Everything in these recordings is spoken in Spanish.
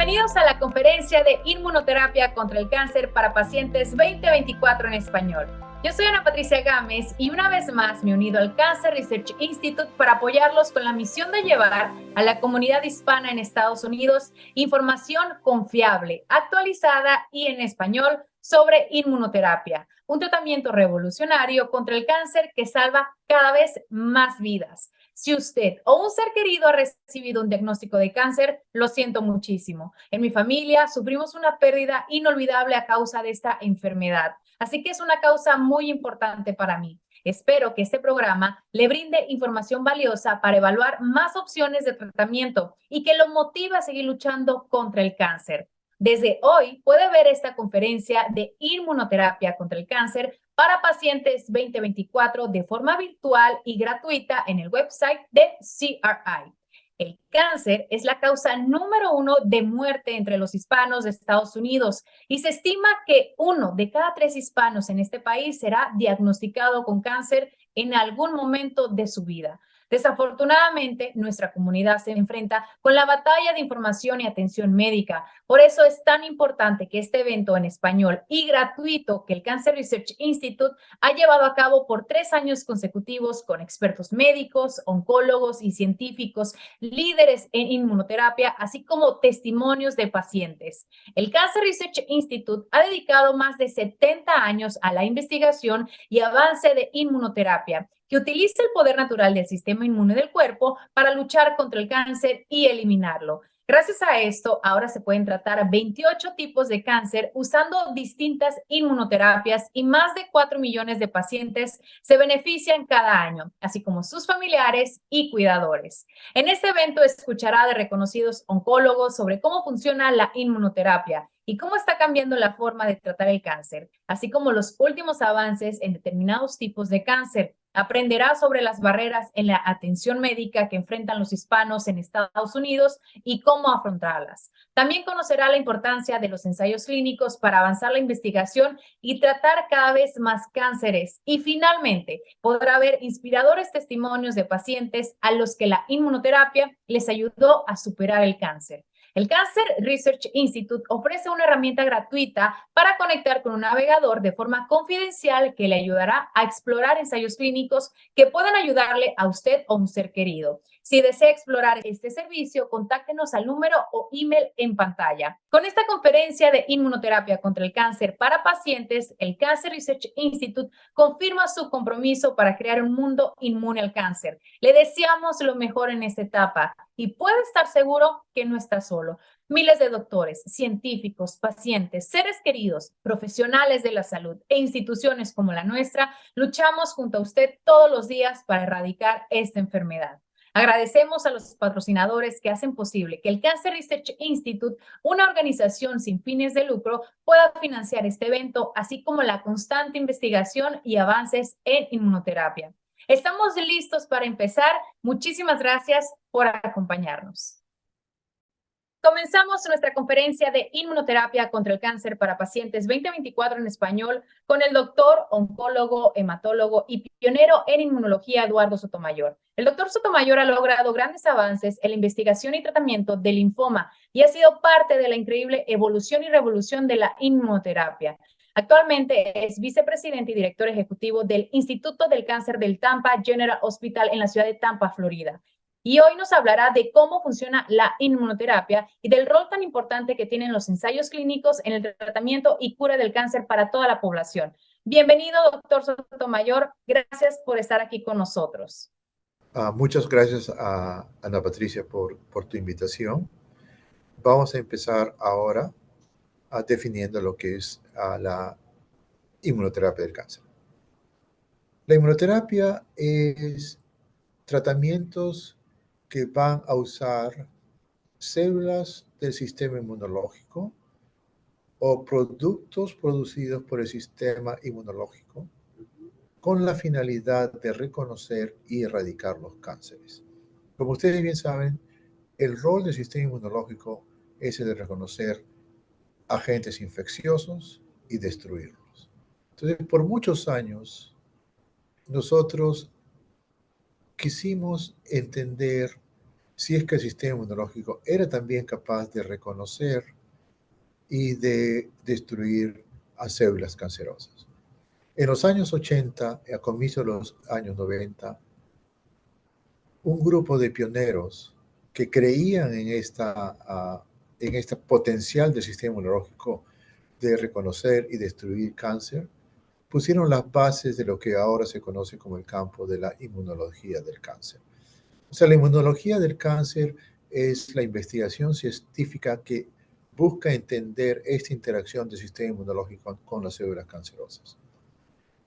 Bienvenidos a la conferencia de Inmunoterapia contra el Cáncer para Pacientes 2024 en español. Yo soy Ana Patricia Gámez y una vez más me he unido al Cancer Research Institute para apoyarlos con la misión de llevar a la comunidad hispana en Estados Unidos información confiable, actualizada y en español sobre inmunoterapia, un tratamiento revolucionario contra el cáncer que salva cada vez más vidas. Si usted o un ser querido ha recibido un diagnóstico de cáncer, lo siento muchísimo. En mi familia sufrimos una pérdida inolvidable a causa de esta enfermedad, así que es una causa muy importante para mí. Espero que este programa le brinde información valiosa para evaluar más opciones de tratamiento y que lo motive a seguir luchando contra el cáncer. Desde hoy puede ver esta conferencia de inmunoterapia contra el cáncer para pacientes 2024 de forma virtual y gratuita en el website de CRI. El cáncer es la causa número 1 de muerte entre los hispanos de Estados Unidos y se estima que 1 de cada 3 hispanos en este país será diagnosticado con cáncer en algún momento de su vida. Desafortunadamente, nuestra comunidad se enfrenta con la batalla de información y atención médica. Por eso es tan importante que este evento en español y gratuito que el Cancer Research Institute ha llevado a cabo por 3 años consecutivos con expertos médicos, oncólogos y científicos, líderes en inmunoterapia, así como testimonios de pacientes. El Cancer Research Institute ha dedicado más de 70 años a la investigación y avance de inmunoterapia, que utiliza el poder natural del sistema inmune del cuerpo para luchar contra el cáncer y eliminarlo. Gracias a esto, ahora se pueden tratar 28 tipos de cáncer usando distintas inmunoterapias y más de 4 millones de pacientes se benefician cada año, así como sus familiares y cuidadores. En este evento escuchará de reconocidos oncólogos sobre cómo funciona la inmunoterapia y cómo está cambiando la forma de tratar el cáncer, así como los últimos avances en determinados tipos de cáncer. Aprenderá sobre las barreras en la atención médica que enfrentan los hispanos en Estados Unidos y cómo afrontarlas. También conocerá la importancia de los ensayos clínicos para avanzar la investigación y tratar cada vez más cánceres. Y finalmente, podrá ver inspiradores testimonios de pacientes a los que la inmunoterapia les ayudó a superar el cáncer. El Cancer Research Institute ofrece una herramienta gratuita para conectar con un navegador de forma confidencial que le ayudará a explorar ensayos clínicos que puedan ayudarle a usted o un ser querido. Si desea explorar este servicio, contáctenos al número o email en pantalla. Con esta conferencia de inmunoterapia contra el cáncer para pacientes, el Cancer Research Institute confirma su compromiso para crear un mundo inmune al cáncer. Le deseamos lo mejor en esta etapa y puede estar seguro que no está solo. Miles de doctores, científicos, pacientes, seres queridos, profesionales de la salud e instituciones como la nuestra luchamos junto a usted todos los días para erradicar esta enfermedad. Agradecemos a los patrocinadores que hacen posible que el Cancer Research Institute, una organización sin fines de lucro, pueda financiar este evento, así como la constante investigación y avances en inmunoterapia. Estamos listos para empezar. Muchísimas gracias por acompañarnos. Comenzamos nuestra conferencia de inmunoterapia contra el cáncer para pacientes 2024 en español con el doctor, oncólogo, hematólogo y pionero en inmunología Eduardo Sotomayor. El doctor Sotomayor ha logrado grandes avances en la investigación y tratamiento del linfoma y ha sido parte de la increíble evolución y revolución de la inmunoterapia. Actualmente es vicepresidente y director ejecutivo del Instituto del Cáncer del Tampa General Hospital en la ciudad de Tampa, Florida. Y hoy nos hablará de cómo funciona la inmunoterapia y del rol tan importante que tienen los ensayos clínicos en el tratamiento y cura del cáncer para toda la población. Bienvenido, doctor Sotomayor. Gracias por estar aquí con nosotros. Muchas gracias a Ana Patricia por tu invitación. Vamos a empezar ahora definiendo lo que es la inmunoterapia del cáncer. La inmunoterapia es tratamientos que van a usar células del sistema inmunológico o productos producidos por el sistema inmunológico con la finalidad de reconocer y erradicar los cánceres. Como ustedes bien saben, el rol del sistema inmunológico es el de reconocer agentes infecciosos y destruirlos. Entonces, por muchos años, nosotros quisimos entender si es que el sistema inmunológico era también capaz de reconocer y de destruir a células cancerosas. En los años 80, a comienzos de los años 90, un grupo de pioneros que creían en esta potencial del sistema inmunológico de reconocer y destruir cáncer, pusieron las bases de lo que ahora se conoce como el campo de la inmunología del cáncer. O sea, la inmunología del cáncer es la investigación científica que busca entender esta interacción del sistema inmunológico con las células cancerosas.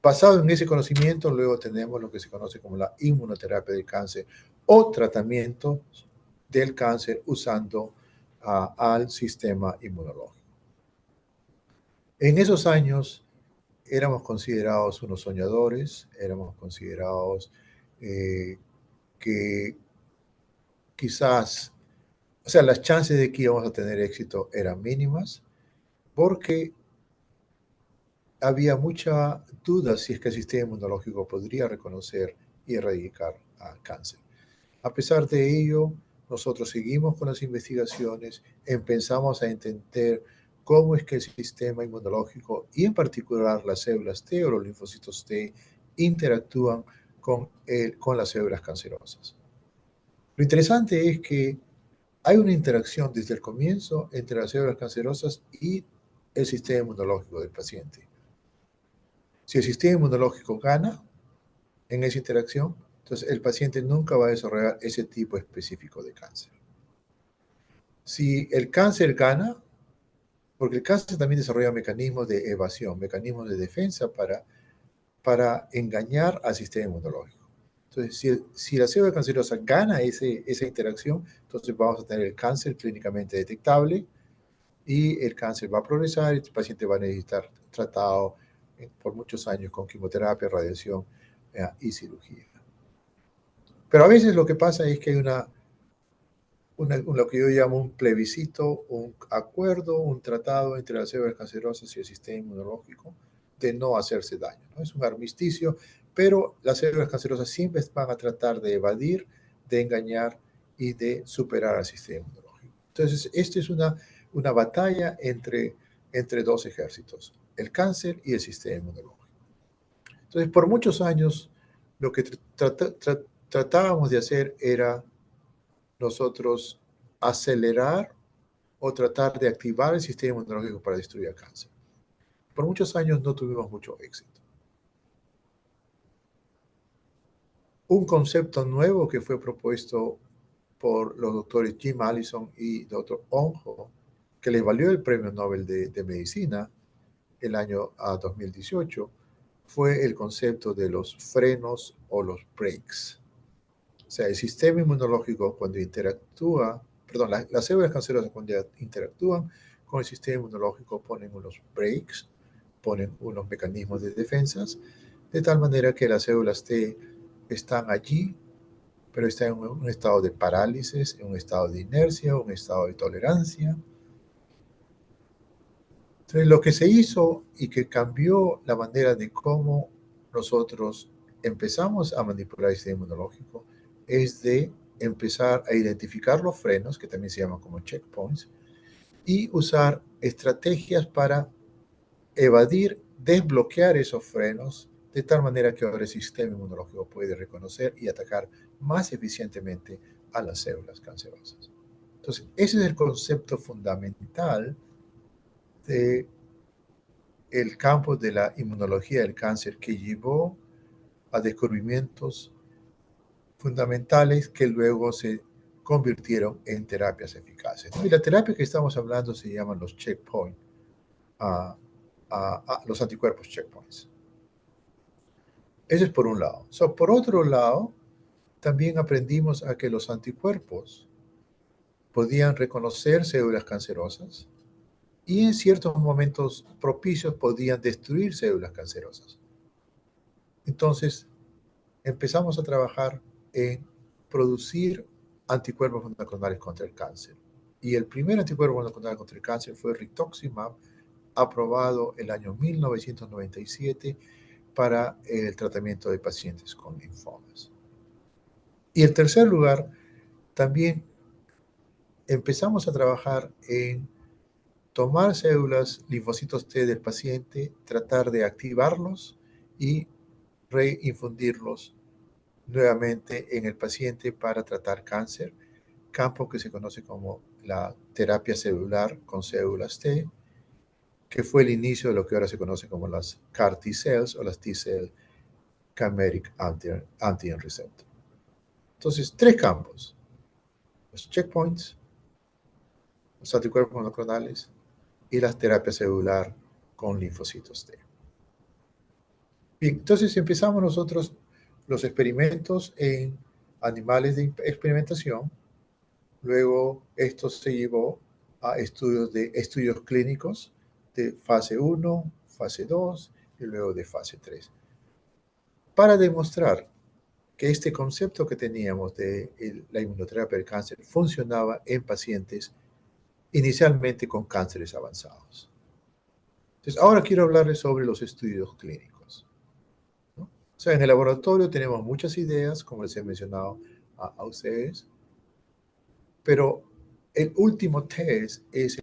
Basado en ese conocimiento, luego tenemos lo que se conoce como la inmunoterapia del cáncer o tratamiento del cáncer usando al sistema inmunológico. En esos años éramos considerados unos soñadores, éramos considerados que quizás, o sea, las chances de que íbamos a tener éxito eran mínimas porque había mucha duda si es que el sistema inmunológico podría reconocer y erradicar al cáncer. A pesar de ello, nosotros seguimos con las investigaciones, empezamos a entender cómo es que el sistema inmunológico y en particular las células T o los linfocitos T interactúan con las células cancerosas. Lo interesante es que hay una interacción desde el comienzo entre las células cancerosas y el sistema inmunológico del paciente. Si el sistema inmunológico gana en esa interacción, entonces el paciente nunca va a desarrollar ese tipo específico de cáncer. Si el cáncer gana, porque el cáncer también desarrolla mecanismos de evasión, mecanismos de defensa para engañar al sistema inmunológico. Entonces, si la célula cancerosa gana esa interacción, entonces vamos a tener el cáncer clínicamente detectable y el cáncer va a progresar y el paciente va a necesitar tratado por muchos años con quimioterapia, radiación y cirugía. Pero a veces lo que pasa es que hay lo que yo llamo un plebiscito, un acuerdo, un tratado entre las células cancerosas y el sistema inmunológico de no hacerse daño, ¿no? Es un armisticio, pero las células cancerosas siempre van a tratar de evadir, de engañar y de superar al sistema inmunológico. Entonces, esta es una batalla entre dos ejércitos, el cáncer y el sistema inmunológico. Entonces, por muchos años, lo que tratábamos de hacer era nosotros acelerar o tratar de activar el sistema inmunológico para destruir el cáncer. Por muchos años no tuvimos mucho éxito. Un concepto nuevo que fue propuesto por los doctores Jim Allison y Dr. Onjo, que les valió el Premio Nobel de Medicina el año 2018, fue el concepto de los frenos o los breaks. O sea, el sistema inmunológico cuando las células cancerosas cuando interactúan con el sistema inmunológico ponen unos breaks, ponen unos mecanismos de defensas, de tal manera que las células T están allí, pero están en un estado de parálisis, en un estado de inercia, un estado de tolerancia. Entonces, lo que se hizo y que cambió la manera de cómo nosotros empezamos a manipular el sistema inmunológico es de empezar a identificar los frenos, que también se llaman como checkpoints, y usar estrategias para evadir, desbloquear esos frenos, de tal manera que ahora el sistema inmunológico puede reconocer y atacar más eficientemente a las células cancerosas. Entonces, ese es el concepto fundamental de el campo de la inmunología del cáncer que llevó a descubrimientos fundamentales que luego se convirtieron en terapias eficaces. Y la terapia que estamos hablando se llaman los checkpoints, los anticuerpos checkpoints. Ese es por un lado. Por otro lado, también aprendimos a que los anticuerpos podían reconocer células cancerosas y en ciertos momentos propicios podían destruir células cancerosas. Entonces, empezamos a trabajar en producir anticuerpos monoclonales contra el cáncer. Y el primer anticuerpo monoclonal contra el cáncer fue rituximab, aprobado el año 1997 para el tratamiento de pacientes con linfomas. Y en tercer lugar, También empezamos a trabajar en tomar células, linfocitos T del paciente, tratar de activarlos y reinfundirlos nuevamente en el paciente para tratar cáncer, campo que se conoce como la terapia celular con células T, que fue el inicio de lo que ahora se conoce como las CAR T-cells o las T-cell chimeric antigen receptor. Entonces, tres campos: los checkpoints, los anticuerpos monoclonales y la terapia celular con linfocitos T. Bien, entonces empezamos nosotros los experimentos en animales de experimentación. Luego esto se llevó a estudios clínicos de fase 1, fase 2 y luego de fase 3, para demostrar que este concepto que teníamos de la inmunoterapia del cáncer funcionaba en pacientes inicialmente con cánceres avanzados. Entonces, ahora quiero hablarles sobre los estudios clínicos, ¿no? O sea, en el laboratorio tenemos muchas ideas, como les he mencionado a ustedes, pero el último test es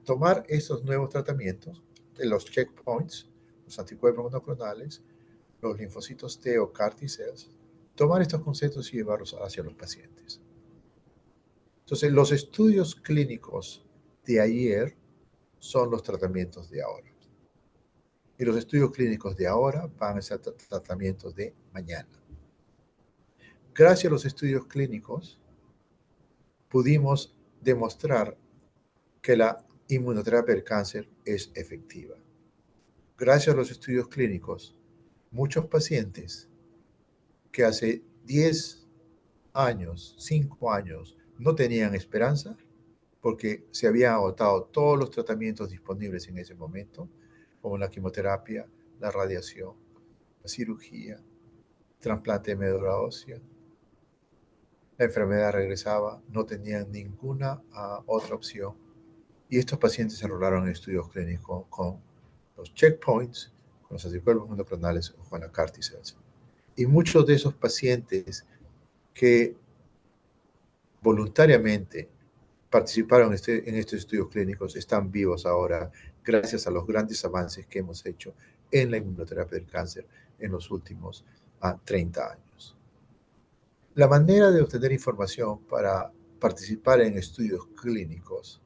tomar esos nuevos tratamientos, de los checkpoints, los anticuerpos monoclonales, los linfocitos T o CAR T-cells, tomar estos conceptos y llevarlos hacia los pacientes. Entonces, los estudios clínicos de ayer son los tratamientos de ahora. Y los estudios clínicos de ahora van a ser tratamientos de mañana. Gracias a los estudios clínicos, pudimos demostrar que la inmunoterapia del cáncer es efectiva. Gracias a los estudios clínicos, muchos pacientes que hace 10 años, 5 años, no tenían esperanza porque se habían agotado todos los tratamientos disponibles en ese momento, como la quimioterapia, la radiación, la cirugía, trasplante de médula ósea. La enfermedad regresaba, no tenían ninguna otra opción. Y estos pacientes se enrolaron en estudios clínicos con los checkpoints, con los anticuerpos monoclonales o con la CAR T-cells. Y muchos de esos pacientes que voluntariamente participaron en estos estudios clínicos están vivos ahora gracias a los grandes avances que hemos hecho en la inmunoterapia del cáncer en los últimos 30 años. La manera de obtener información para participar en estudios clínicos,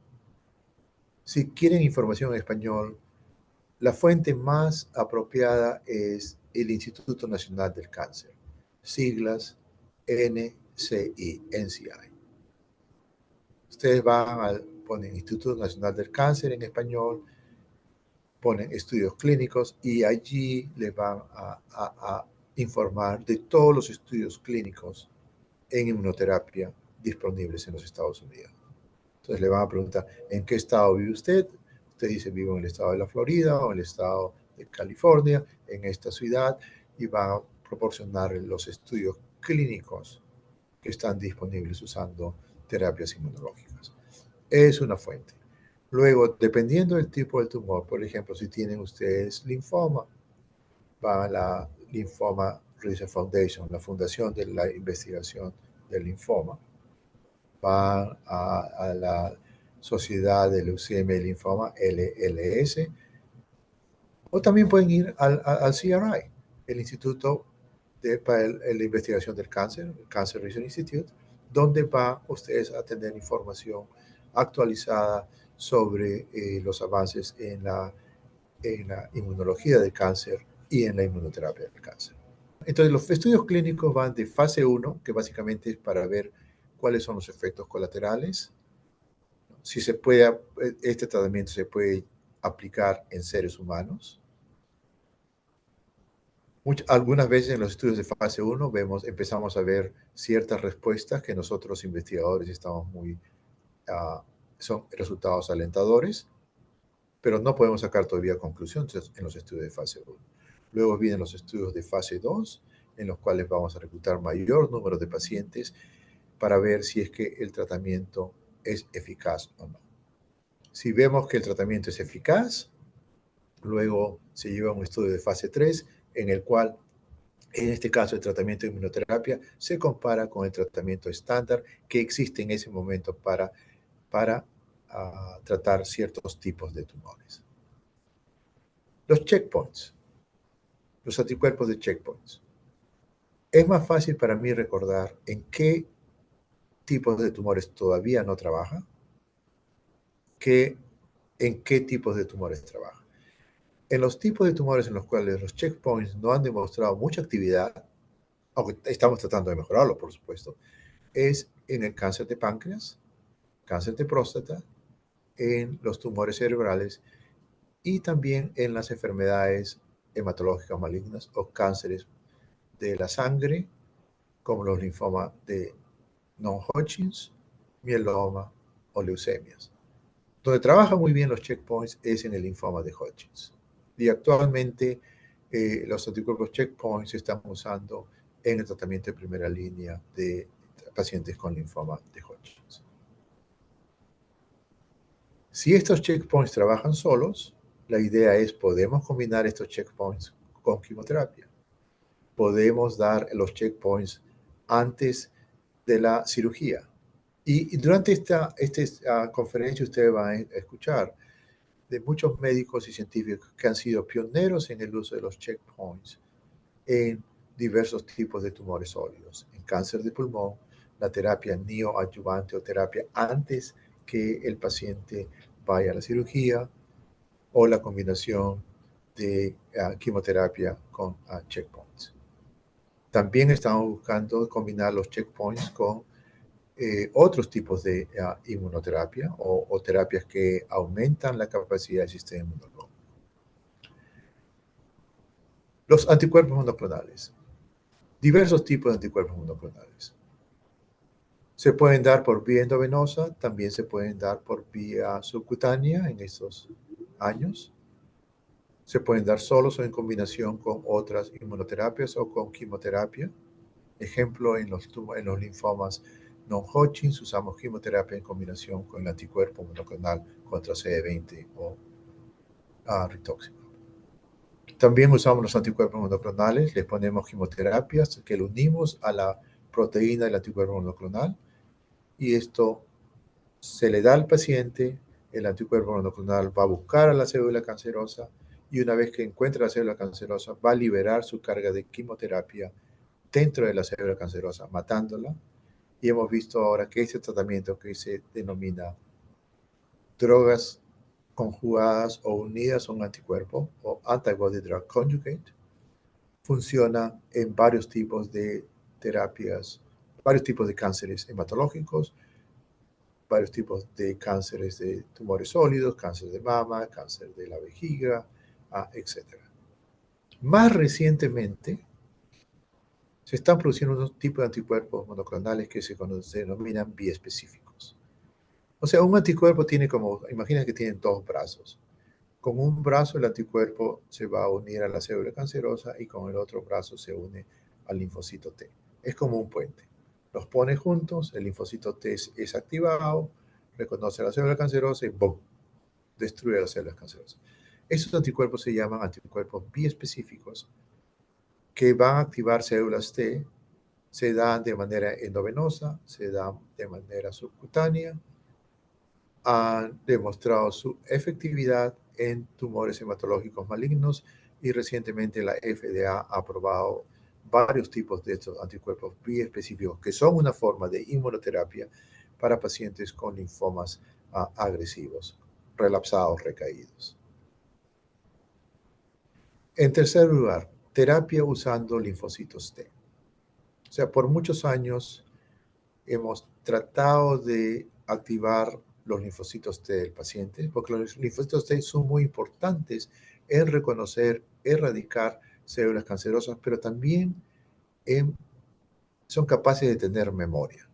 si quieren información en español, la fuente más apropiada es el Instituto Nacional del Cáncer, siglas NCI. Ustedes ponen Instituto Nacional del Cáncer en español, ponen estudios clínicos y allí les van a informar de todos los estudios clínicos en inmunoterapia disponibles en los Estados Unidos. Entonces le van a preguntar, ¿en qué estado vive usted? Usted dice, vivo en el estado de la Florida o en el estado de California, en esta ciudad, y van a proporcionar los estudios clínicos que están disponibles usando terapias inmunológicas. Es una fuente. Luego, dependiendo del tipo del tumor, por ejemplo, si tienen ustedes linfoma, van a la Lymphoma Research Foundation, la Fundación de la Investigación del Linfoma, van a la Sociedad de Leucemia y Linfoma, LLS, o también pueden ir al CRI, el Instituto para la Investigación del Cáncer, el Cancer Research Institute, donde van ustedes a tener información actualizada sobre los avances en la inmunología del cáncer y en la inmunoterapia del cáncer. Entonces, los estudios clínicos van de fase 1, que básicamente es para ver cuáles son los efectos colaterales, si este tratamiento se puede aplicar en seres humanos. Algunas veces en los estudios de fase 1 empezamos a ver ciertas respuestas que nosotros investigadores estamos son resultados alentadores, pero no podemos sacar todavía conclusiones en los estudios de fase 1. Luego vienen los estudios de fase 2, en los cuales vamos a reclutar mayor número de pacientes para ver si es que el tratamiento es eficaz o no. Si vemos que el tratamiento es eficaz, luego se lleva a un estudio de fase 3, en el cual En este caso, el tratamiento de inmunoterapia se compara con el tratamiento estándar que existe en ese momento para tratar ciertos tipos de tumores. Los checkpoints, los anticuerpos de checkpoints. Es más fácil para mí recordar en qué tipos de tumores todavía no trabaja que en qué tipos de tumores trabaja. En los tipos de tumores en los cuales los checkpoints no han demostrado mucha actividad, aunque estamos tratando de mejorarlo, por supuesto, es en el cáncer de páncreas, cáncer de próstata, en los tumores cerebrales y también en las enfermedades hematológicas malignas o cánceres de la sangre, como los linfomas de non-Hodgkins, mieloma o leucemias. Donde trabajan muy bien los checkpoints es en el linfoma de Hodgkins. Y actualmente los anticuerpos checkpoints se están usando en el tratamiento de primera línea de pacientes con linfoma de Hodgkins. Si estos checkpoints trabajan solos, la idea es, podemos combinar estos checkpoints con quimioterapia. Podemos dar los checkpoints antes de la cirugía. Y durante esta conferencia ustedes van a escuchar de muchos médicos y científicos que han sido pioneros en el uso de los checkpoints en diversos tipos de tumores sólidos. En cáncer de pulmón, la terapia neoadyuvante o terapia antes que el paciente vaya a la cirugía, o la combinación de quimioterapia con checkpoints. También estamos buscando combinar los checkpoints con otros tipos de inmunoterapia o terapias que aumentan la capacidad del sistema inmunológico. Los anticuerpos monoclonales. Diversos tipos de anticuerpos monoclonales. Se pueden dar por vía endovenosa, también se pueden dar por vía subcutánea en estos años. Se pueden dar solos o en combinación con otras inmunoterapias o con quimioterapia. Ejemplo, en los linfomas non-Hodgkins usamos quimioterapia en combinación con el anticuerpo monoclonal contra CD20 o rituximab. También usamos los anticuerpos monoclonales, les ponemos quimioterapias que lo unimos a la proteína del anticuerpo monoclonal y esto se le da al paciente, el anticuerpo monoclonal va a buscar a la célula cancerosa y una vez que encuentra la célula cancerosa va a liberar su carga de quimioterapia dentro de la célula cancerosa, matándola. Y hemos visto ahora que este tratamiento que se denomina drogas conjugadas o unidas a un anticuerpo o antibody drug conjugate funciona en varios tipos de terapias, varios tipos de cánceres hematológicos, varios tipos de cánceres de tumores sólidos, cáncer de mama, cáncer de la vejiga, etc. Más recientemente, se están produciendo unos tipos de anticuerpos monoclonales que se denominan biespecíficos. O sea, un anticuerpo tiene imagina que tienen dos brazos. Con un brazo el anticuerpo se va a unir a la célula cancerosa y con el otro brazo se une al linfocito T. Es como un puente. Los pone juntos, el linfocito T es activado, reconoce a la célula cancerosa y ¡boom! Destruye las células cancerosas. Esos anticuerpos se llaman anticuerpos biespecíficos que van a activar células T, se dan de manera endovenosa, se dan de manera subcutánea, han demostrado su efectividad en tumores hematológicos malignos y recientemente la FDA ha aprobado varios tipos de estos anticuerpos biespecíficos que son una forma de inmunoterapia para pacientes con linfomas agresivos, relapsados, recaídos. En tercer lugar, terapia usando linfocitos T. O sea, por muchos años hemos tratado de activar los linfocitos T del paciente, porque los linfocitos T son muy importantes en reconocer, erradicar células cancerosas, pero también son capaces de tener memoria.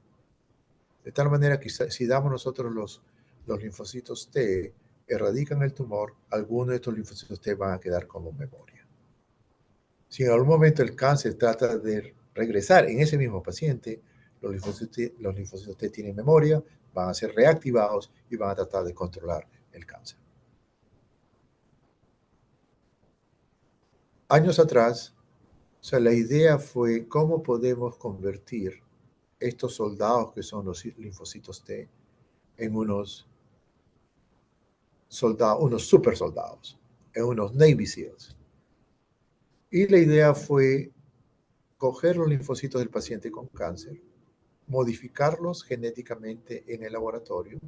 De tal manera que si damos nosotros los linfocitos T, erradican el tumor, algunos de estos linfocitos T van a quedar como memoria. Si en algún momento el cáncer trata de regresar en ese mismo paciente, los linfocitos T tienen memoria, van a ser reactivados y van a tratar de controlar el cáncer. Años atrás, O sea, la idea fue cómo podemos convertir estos soldados que son los linfocitos T en unos soldados, unos super soldados, en unos Navy SEALs. Y la idea fue coger los linfocitos del paciente con cáncer, modificarlos genéticamente en el laboratorio,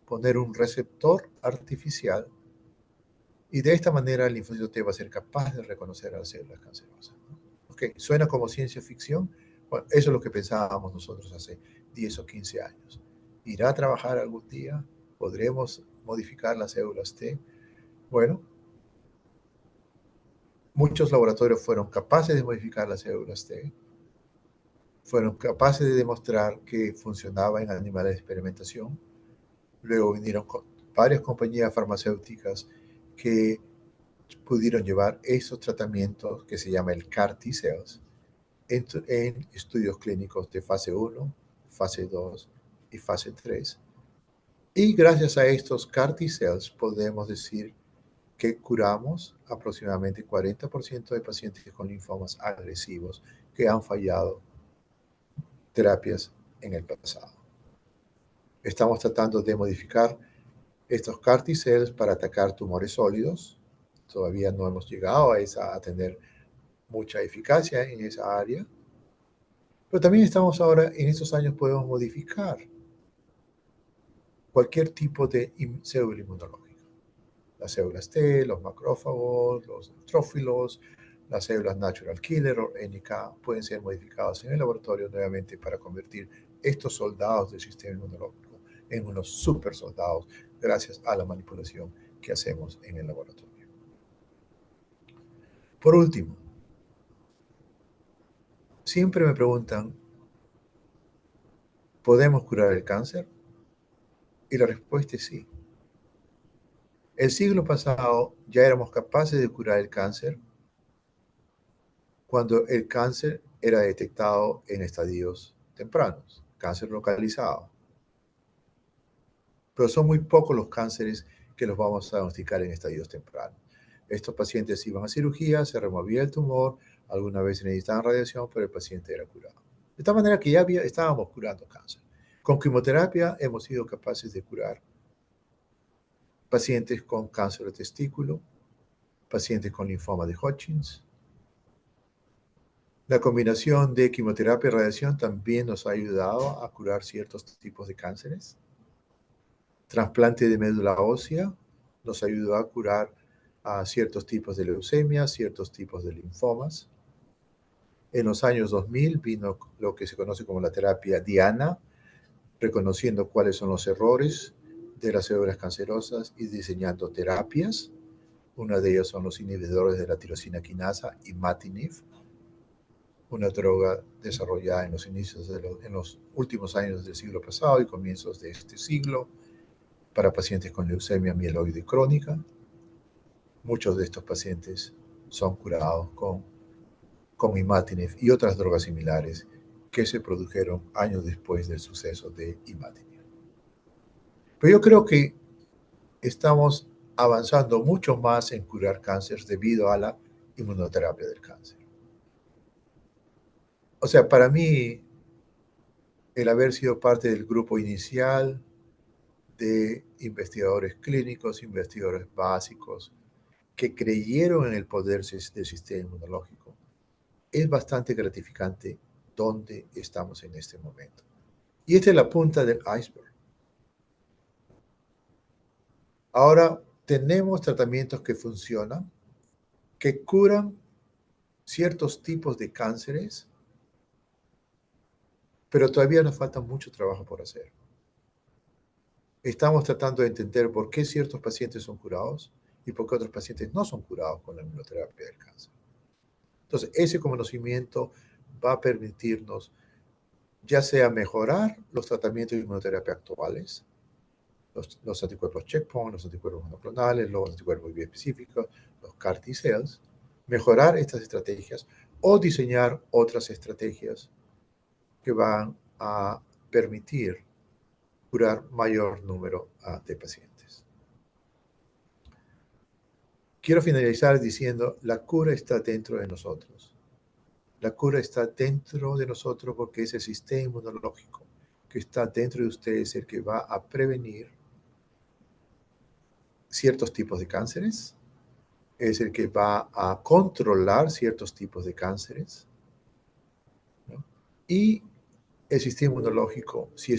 poner un receptor artificial y de esta manera el linfocito T va a ser capaz de reconocer a las células cancerosas. Ok, suena como ciencia ficción. Bueno, eso es lo que pensábamos nosotros hace 10 o 15 años. ¿Irá a trabajar algún día? ¿Podremos modificar las células T? Bueno, muchos laboratorios fueron capaces de modificar las células T, fueron capaces de demostrar que funcionaba en animales de experimentación. Luego vinieron varias compañías farmacéuticas que pudieron llevar esos tratamientos que se llama el CAR T-cells en estudios clínicos de fase 1, fase 2 y fase 3. Y gracias a estos CAR T-cells podemos decir que curamos aproximadamente 40% de pacientes con linfomas agresivos que han fallado terapias en el pasado. Estamos tratando de modificar estos CAR T-cells para atacar tumores sólidos. Todavía no hemos llegado a tener mucha eficacia en esa área. Pero también estamos ahora, en estos años podemos modificar cualquier tipo de célula inmunológica. Las células T, los macrófagos, los neutrófilos, las células natural killer o NK pueden ser modificadas en el laboratorio nuevamente para convertir estos soldados del sistema inmunológico en unos super soldados gracias a la manipulación que hacemos en el laboratorio. Por último, siempre me preguntan, ¿podemos curar el cáncer? Y la respuesta es sí. El siglo pasado ya éramos capaces de curar el cáncer cuando el cáncer era detectado en estadios tempranos, cáncer localizado. Pero son muy pocos los cánceres que los vamos a diagnosticar en estadios tempranos. Estos pacientes iban a cirugía, se removía el tumor, alguna vez necesitaban radiación, pero el paciente era curado. De tal manera que ya estábamos curando cáncer. Con quimioterapia hemos sido capaces de curar pacientes con cáncer de testículo, pacientes con linfoma de Hodgkin. La combinación de quimioterapia y radiación también nos ha ayudado a curar ciertos tipos de cánceres. Trasplante de médula ósea nos ayudó a curar a ciertos tipos de leucemia, ciertos tipos de linfomas. En los años 2000 vino lo que se conoce como la terapia Diana, reconociendo cuáles son los errores de las células cancerosas y diseñando terapias. Una de ellas son los inhibidores de la tirosina quinasa, imatinib, una droga desarrollada en los últimos años del siglo pasado y comienzos de este siglo para pacientes con leucemia mieloide crónica. Muchos de estos pacientes son curados con imatinib y otras drogas similares que se produjeron años después del suceso de imatinib. Pero yo creo que estamos avanzando mucho más en curar cáncer debido a la inmunoterapia del cáncer. O sea, para mí, el haber sido parte del grupo inicial de investigadores clínicos, investigadores básicos, que creyeron en el poder del sistema inmunológico, es bastante gratificante donde estamos en este momento. Y esta es la punta del iceberg. Ahora tenemos tratamientos que funcionan, que curan ciertos tipos de cánceres, pero todavía nos falta mucho trabajo por hacer. Estamos tratando de entender por qué ciertos pacientes son curados y por qué otros pacientes no son curados con la inmunoterapia del cáncer. Entonces, ese conocimiento va a permitirnos ya sea mejorar los tratamientos de inmunoterapia actuales, los anticuerpos checkpoint, los anticuerpos monoclonales, los anticuerpos biespecíficos, los CAR T-cells, mejorar estas estrategias o diseñar otras estrategias que van a permitir curar mayor número de pacientes. Quiero finalizar diciendo, la cura está dentro de nosotros. La cura está dentro de nosotros porque es el sistema inmunológico que está dentro de ustedes el que va a prevenir ciertos tipos de cánceres, es el que va a controlar ciertos tipos de cánceres, ¿no? Y el sistema inmunológico, si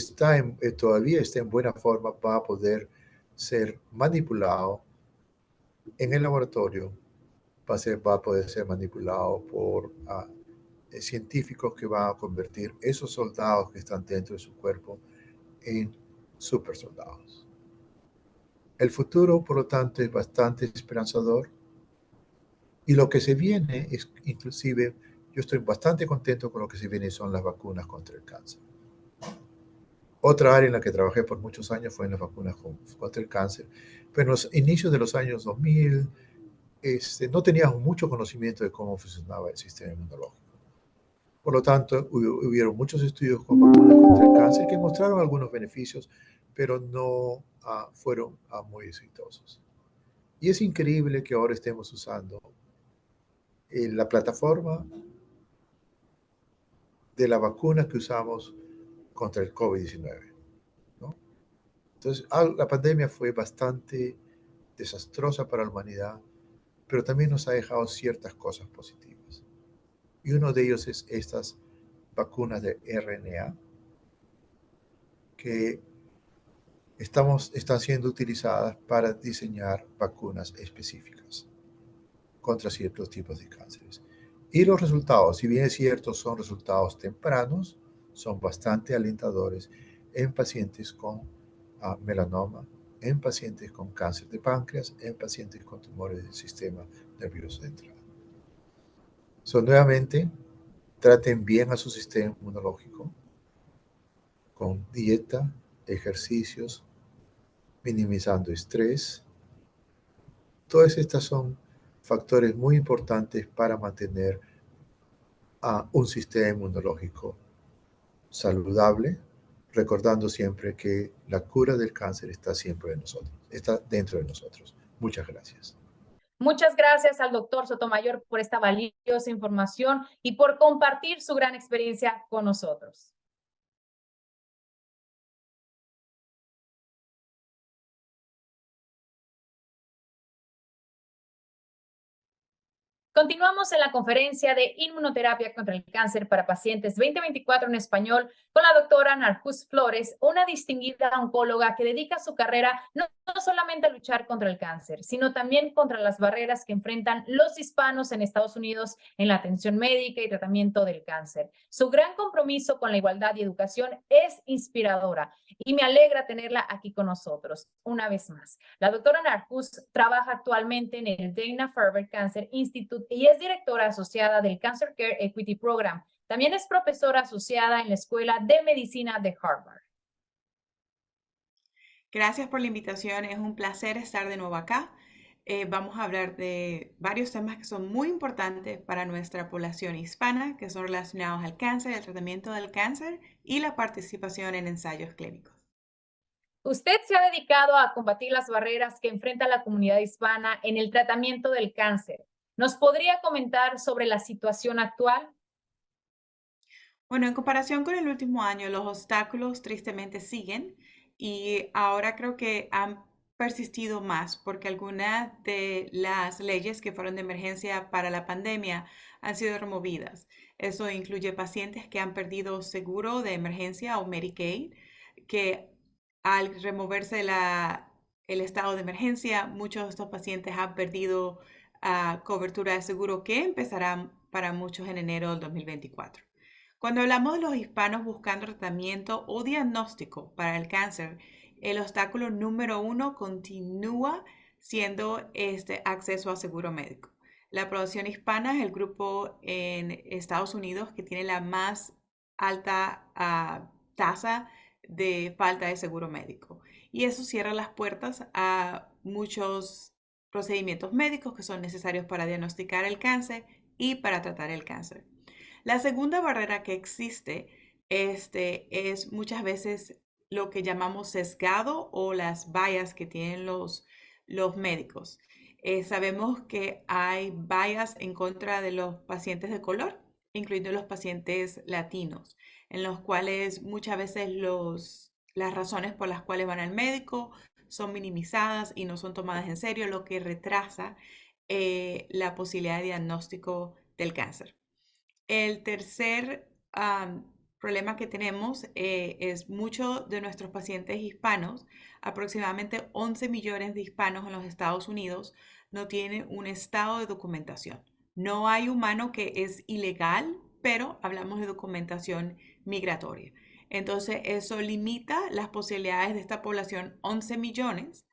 todavía está en buena forma, va a poder ser manipulado en el laboratorio, va a poder ser manipulado por científicos que van a convertir esos soldados que están dentro de su cuerpo en super soldados. El futuro, por lo tanto, es bastante esperanzador y lo que se viene es, inclusive, yo estoy bastante contento con lo que se viene, son las vacunas contra el cáncer. Otra área en la que trabajé por muchos años fue en las vacunas contra el cáncer, pero en los inicios de los años 2000 no teníamos mucho conocimiento de cómo funcionaba el sistema inmunológico. Por lo tanto, hubieron muchos estudios con vacunas contra el cáncer que mostraron algunos beneficios, pero no fueron muy exitosos. Y es increíble que ahora estemos usando la plataforma de la vacuna que usamos contra el COVID-19, ¿no? Entonces, la pandemia fue bastante desastrosa para la humanidad, pero también nos ha dejado ciertas cosas positivas. Y uno de ellos es estas vacunas de RNA que están siendo utilizadas para diseñar vacunas específicas contra ciertos tipos de cánceres. Y los resultados, si bien es cierto, son resultados tempranos, son bastante alentadores en pacientes con melanoma, en pacientes con cáncer de páncreas, en pacientes con tumores del sistema nervioso central. Nuevamente, traten bien a su sistema inmunológico con dieta, ejercicios, minimizando estrés. Todas estas son factores muy importantes para mantener a un sistema inmunológico saludable, recordando siempre que la cura del cáncer está siempre en nosotros, está dentro de nosotros. Muchas gracias. Muchas gracias al doctor Sotomayor por esta valiosa información y por compartir su gran experiencia con nosotros. Continuamos en la conferencia de inmunoterapia contra el cáncer para pacientes 2024 en español con la doctora Narjus Flores, una distinguida oncóloga que dedica su carrera no solamente a luchar contra el cáncer, sino también contra las barreras que enfrentan los hispanos en Estados Unidos en la atención médica y tratamiento del cáncer. Su gran compromiso con la igualdad y educación es inspiradora y me alegra tenerla aquí con nosotros una vez más. La doctora Narjus trabaja actualmente en el Dana-Farber Cancer Institute y es directora asociada del Cancer Care Equity Program. También es profesora asociada en la Escuela de Medicina de Harvard. Gracias por la invitación, es un placer estar de nuevo acá. Vamos a hablar de varios temas que son muy importantes para nuestra población hispana, que son relacionados al cáncer, el tratamiento del cáncer y la participación en ensayos clínicos. Usted se ha dedicado a combatir las barreras que enfrenta la comunidad hispana en el tratamiento del cáncer. ¿Nos podría comentar sobre la situación actual? Bueno, en comparación con el último año, los obstáculos tristemente siguen y ahora creo que han persistido más porque algunas de las leyes que fueron de emergencia para la pandemia han sido removidas. Eso incluye pacientes que han perdido seguro de emergencia o Medicaid, que al removerse el estado de emergencia, muchos de estos pacientes han perdido cobertura de seguro que empezará para muchos en enero del 2024. Cuando hablamos de los hispanos buscando tratamiento o diagnóstico para el cáncer, el obstáculo número uno continúa siendo este acceso a seguro médico. La población hispana es el grupo en Estados Unidos que tiene la más alta tasa de falta de seguro médico. Y eso cierra las puertas a muchos procedimientos médicos que son necesarios para diagnosticar el cáncer y para tratar el cáncer. La segunda barrera que existe es muchas veces lo que llamamos sesgado o las vallas que tienen los médicos. Sabemos que hay vallas en contra de los pacientes de color incluyendo los pacientes latinos, en los cuales muchas veces las razones por las cuales van al médico son minimizadas y no son tomadas en serio, lo que retrasa la posibilidad de diagnóstico del cáncer. El tercer problema que tenemos es muchos de nuestros pacientes hispanos, aproximadamente 11 millones de hispanos en los Estados Unidos, no tienen un estado de documentación. No hay humano que es ilegal, pero hablamos de documentación migratoria. Entonces, eso limita las posibilidades de esta población, 11 millones,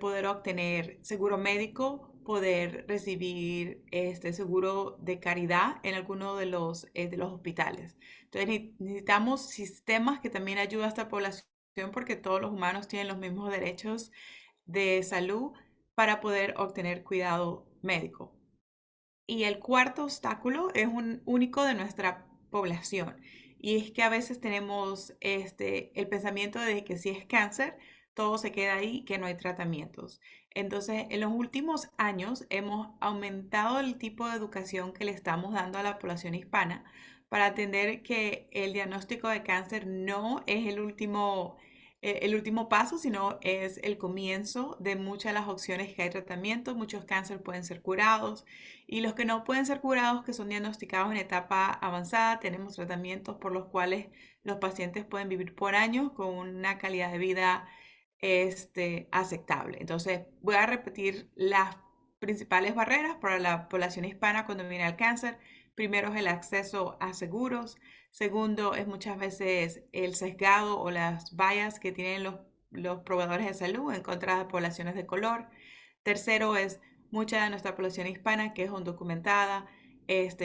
poder obtener seguro médico, poder recibir seguro de caridad en alguno de los hospitales. Entonces necesitamos sistemas que también ayuden a esta población porque todos los humanos tienen los mismos derechos de salud para poder obtener cuidado médico. Y el cuarto obstáculo es un único de nuestra población. Y es que a veces tenemos el pensamiento de que si es cáncer, todo se queda ahí, que no hay tratamientos. Entonces, en los últimos años hemos aumentado el tipo de educación que le estamos dando a la población hispana para entender que el diagnóstico de cáncer no es el último paso, sino es el comienzo de muchas de las opciones que hay tratamiento. Muchos cánceres pueden ser curados y los que no pueden ser curados, que son diagnosticados en etapa avanzada, tenemos tratamientos por los cuales los pacientes pueden vivir por años con una calidad de vida aceptable. Entonces, voy a repetir las principales barreras para la población hispana cuando viene al cáncer. Primero es el acceso a seguros. Segundo es muchas veces el sesgado o las vallas que tienen los proveedores de salud en contra de poblaciones de color. Tercero es mucha de nuestra población hispana que es undocumentada,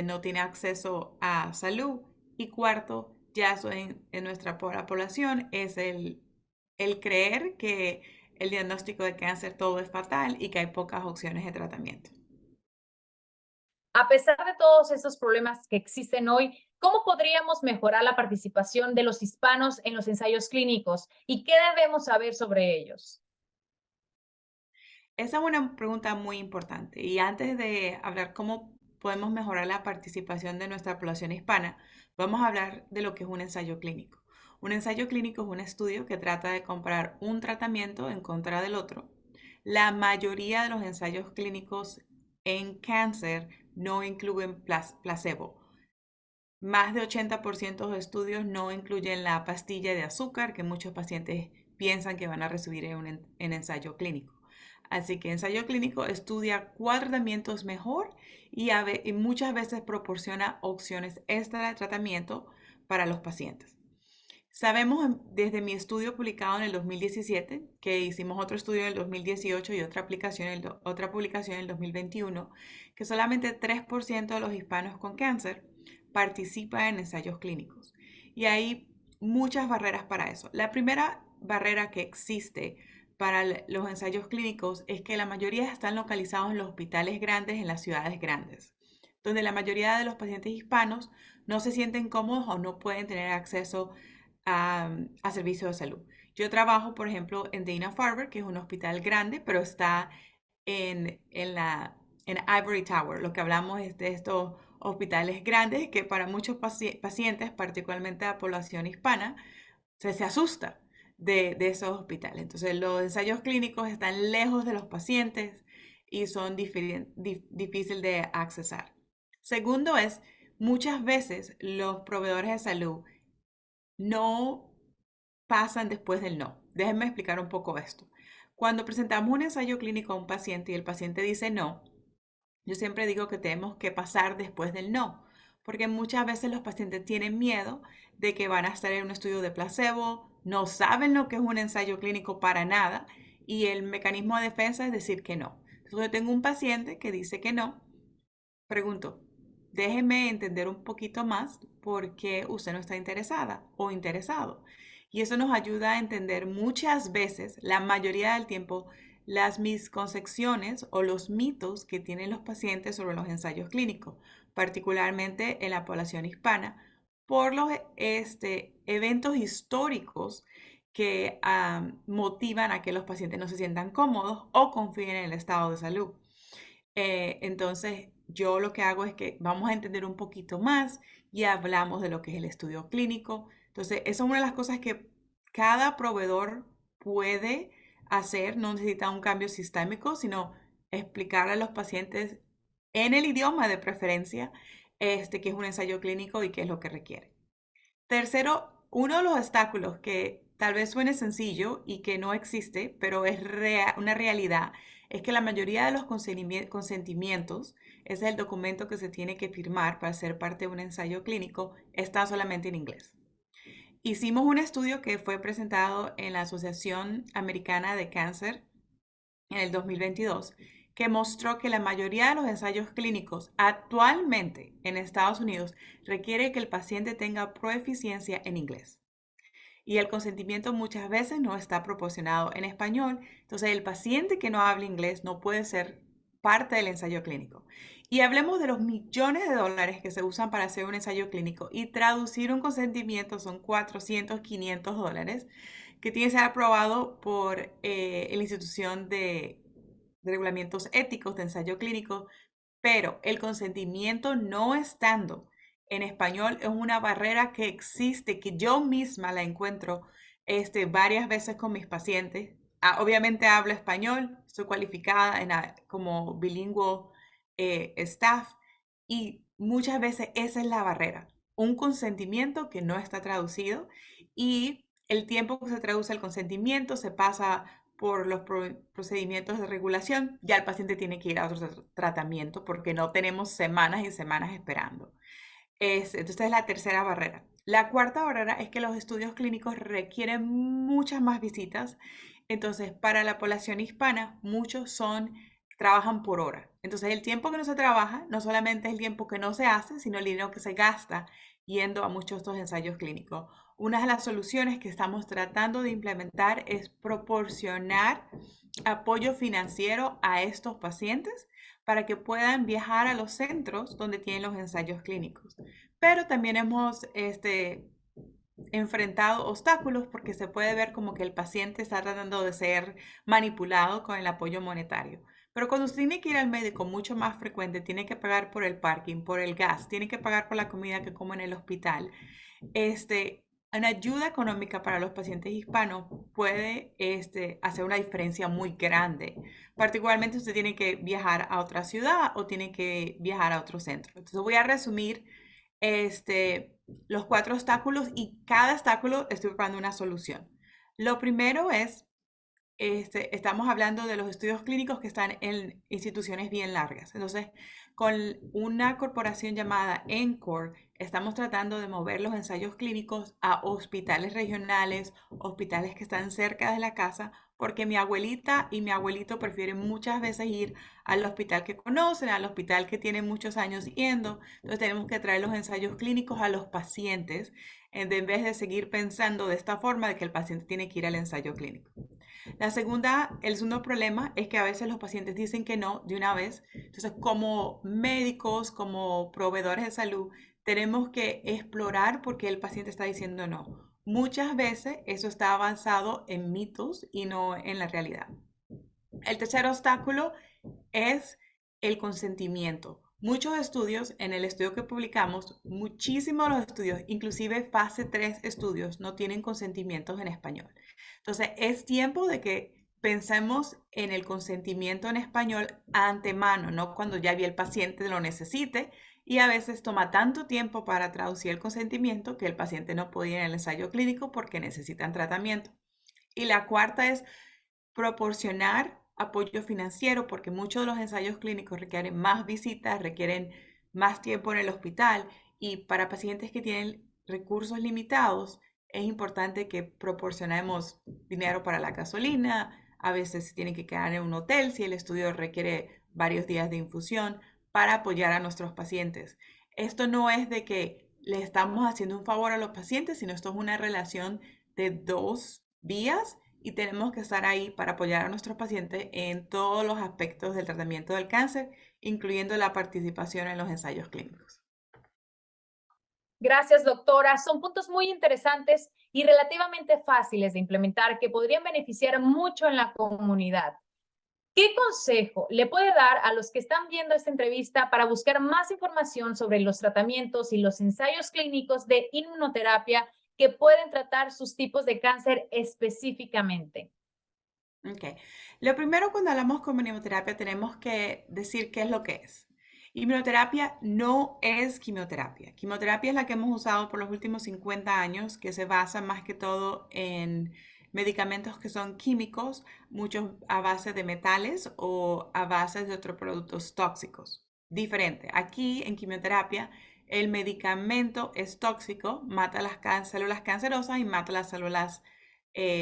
no tiene acceso a salud. Y cuarto, ya eso en nuestra población es el creer que el diagnóstico de cáncer todo es fatal y que hay pocas opciones de tratamiento. A pesar de todos estos problemas que existen hoy, ¿cómo podríamos mejorar la participación de los hispanos en los ensayos clínicos y qué debemos saber sobre ellos? Esa es una pregunta muy importante. Y antes de hablar cómo podemos mejorar la participación de nuestra población hispana, vamos a hablar de lo que es un ensayo clínico. Un ensayo clínico es un estudio que trata de comparar un tratamiento en contra del otro. La mayoría de los ensayos clínicos en cáncer no incluyen placebo. Más de 80% de estudios no incluyen la pastilla de azúcar que muchos pacientes piensan que van a recibir en ensayo clínico. Así que ensayo clínico estudia cuál tratamiento es mejor y muchas veces proporciona opciones extra de tratamiento para los pacientes. Sabemos desde mi estudio publicado en el 2017, que hicimos otro estudio en el 2018 y otra publicación en el 2021, que solamente 3% de los hispanos con cáncer participan en ensayos clínicos. Y hay muchas barreras para eso. La primera barrera que existe para los ensayos clínicos es que la mayoría están localizados en los hospitales grandes, en las ciudades grandes, donde la mayoría de los pacientes hispanos no se sienten cómodos o no pueden tener acceso a servicios de salud. Yo trabajo, por ejemplo, en Dana-Farber, que es un hospital grande, pero está en Ivory Tower. Lo que hablamos es de estos hospitales grandes que para muchos pacientes, particularmente la población hispana, se asusta de esos hospitales. Entonces, los ensayos clínicos están lejos de los pacientes y son difíciles de accesar. Segundo es, muchas veces los proveedores de salud no pasan después del no. Déjenme explicar un poco esto. Cuando presentamos un ensayo clínico a un paciente y el paciente dice no, yo siempre digo que tenemos que pasar después del no, porque muchas veces los pacientes tienen miedo de que van a estar en un estudio de placebo, no saben lo que es un ensayo clínico para nada y el mecanismo de defensa es decir que no. Entonces, yo tengo un paciente que dice que no, pregunto, déjeme entender un poquito más por qué usted no está interesada o interesado. Y eso nos ayuda a entender muchas veces, la mayoría del tiempo, las misconcepciones o los mitos que tienen los pacientes sobre los ensayos clínicos, particularmente en la población hispana, por los eventos históricos que motivan a que los pacientes no se sientan cómodos o confíen en el estado de salud. Entonces, yo lo que hago es que vamos a entender un poquito más y hablamos de lo que es el estudio clínico. Entonces, esa es una de las cosas que cada proveedor puede hacer. No necesita un cambio sistémico, sino explicar a los pacientes en el idioma de preferencia, que es un ensayo clínico y qué es lo que requiere. Tercero, uno de los obstáculos que tal vez suene sencillo y que no existe, pero es una realidad, es que la mayoría de los consentimientos, ese es el documento que se tiene que firmar para ser parte de un ensayo clínico, está solamente en inglés. Hicimos un estudio que fue presentado en la Asociación Americana de Cáncer en el 2022, que mostró que la mayoría de los ensayos clínicos actualmente en Estados Unidos requiere que el paciente tenga proficiencia en inglés. Y el consentimiento muchas veces no está proporcionado en español. Entonces, el paciente que no habla inglés no puede ser parte del ensayo clínico. Y hablemos de los millones de dólares que se usan para hacer un ensayo clínico y traducir un consentimiento son 400, 500 dólares que tiene que ser aprobado por la institución de regulamientos éticos de ensayo clínico, pero el consentimiento no estando en español es una barrera que existe, que yo misma la encuentro varias veces con mis pacientes. Obviamente hablo español, soy cualificada como bilingüe staff y muchas veces esa es la barrera, un consentimiento que no está traducido y el tiempo que se traduce el consentimiento se pasa por los procedimientos de regulación, ya el paciente tiene que ir a otro tratamiento porque no tenemos semanas y semanas esperando. Entonces es la tercera barrera. La cuarta barrera es que los estudios clínicos requieren muchas más visitas. Entonces, para la población hispana, muchos trabajan por hora. Entonces, el tiempo que no se trabaja no solamente es el tiempo que no se hace, sino el dinero que se gasta yendo a muchos de estos ensayos clínicos. Una de las soluciones que estamos tratando de implementar es proporcionar apoyo financiero a estos pacientes para que puedan viajar a los centros donde tienen los ensayos clínicos. Pero también hemos enfrentado obstáculos porque se puede ver como que el paciente está tratando de ser manipulado con el apoyo monetario. Pero cuando usted tiene que ir al médico mucho más frecuente, tiene que pagar por el parking, por el gas, tiene que pagar por la comida que come en el hospital. Una ayuda económica para los pacientes hispanos puede hacer una diferencia muy grande. Particularmente usted tiene que viajar a otra ciudad o tiene que viajar a otro centro. Entonces voy a resumir los 4 obstáculos y cada obstáculo estoy preparando una solución. Lo primero es, estamos hablando de los estudios clínicos que están en instituciones bien largas. Entonces, con una corporación llamada ENCORE, estamos tratando de mover los ensayos clínicos a hospitales regionales, hospitales que están cerca de la casa, porque mi abuelita y mi abuelito prefieren muchas veces ir al hospital que conocen, al hospital que tienen muchos años yendo. Entonces tenemos que traer los ensayos clínicos a los pacientes en vez de seguir pensando de esta forma de que el paciente tiene que ir al ensayo clínico. El segundo problema es que a veces los pacientes dicen que no de una vez. Entonces, como médicos, como proveedores de salud, tenemos que explorar por qué el paciente está diciendo no. Muchas veces eso está avanzado en mitos y no en la realidad. El tercer obstáculo es el consentimiento. Muchos estudios, en el estudio que publicamos, muchísimos de los estudios, inclusive fase 3 estudios, no tienen consentimientos en español. Entonces, es tiempo de que pensemos en el consentimiento en español antemano, no cuando ya el paciente lo necesite, y a veces toma tanto tiempo para traducir el consentimiento que el paciente no puede ir en el ensayo clínico porque necesitan tratamiento. Y la cuarta es proporcionar apoyo financiero, porque muchos de los ensayos clínicos requieren más visitas, requieren más tiempo en el hospital y para pacientes que tienen recursos limitados es importante que proporcionemos dinero para la gasolina, a veces se tienen que quedar en un hotel si el estudio requiere varios días de infusión para apoyar a nuestros pacientes. Esto no es de que le estamos haciendo un favor a los pacientes, sino esto es una relación de 2 vías y tenemos que estar ahí para apoyar a nuestros pacientes en todos los aspectos del tratamiento del cáncer, incluyendo la participación en los ensayos clínicos. Gracias, doctora. Son puntos muy interesantes y relativamente fáciles de implementar que podrían beneficiar mucho en la comunidad. ¿Qué consejo le puede dar a los que están viendo esta entrevista para buscar más información sobre los tratamientos y los ensayos clínicos de inmunoterapia que pueden tratar sus tipos de cáncer específicamente? Ok. Lo primero cuando hablamos con inmunoterapia tenemos que decir qué es lo que es. Inmunoterapia no es quimioterapia. Quimioterapia es la que hemos usado por los últimos 50 años, que se basa más que todo en medicamentos que son químicos, muchos a base de metales o a base de otros productos tóxicos. Diferente. Aquí en quimioterapia, el medicamento es tóxico, mata las células cancerosas y mata las células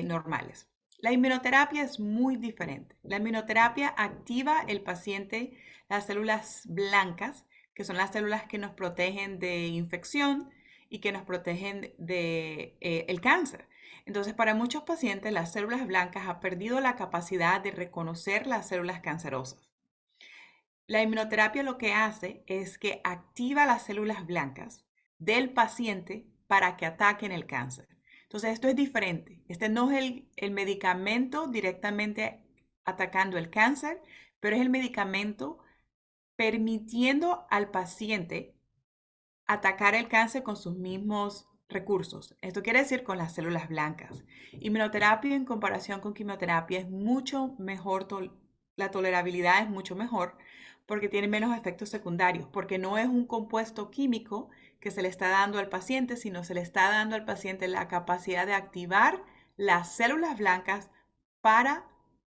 normales. La inmunoterapia es muy diferente. La inmunoterapia activa el paciente las células blancas, que son las células que nos protegen de infección y que nos protegen de el cáncer. Entonces, para muchos pacientes, las células blancas han perdido la capacidad de reconocer las células cancerosas. La inmunoterapia lo que hace es que activa las células blancas del paciente para que ataquen el cáncer. Entonces, esto es diferente. Este no es el medicamento directamente atacando el cáncer, pero es el medicamento permitiendo al paciente atacar el cáncer con sus mismos recursos. Esto quiere decir con las células blancas. Inmunoterapia en comparación con quimioterapia es mucho mejor, la tolerabilidad es mucho mejor porque tiene menos efectos secundarios, porque no es un compuesto químico que se le está dando al paciente, sino se le está dando al paciente la capacidad de activar las células blancas para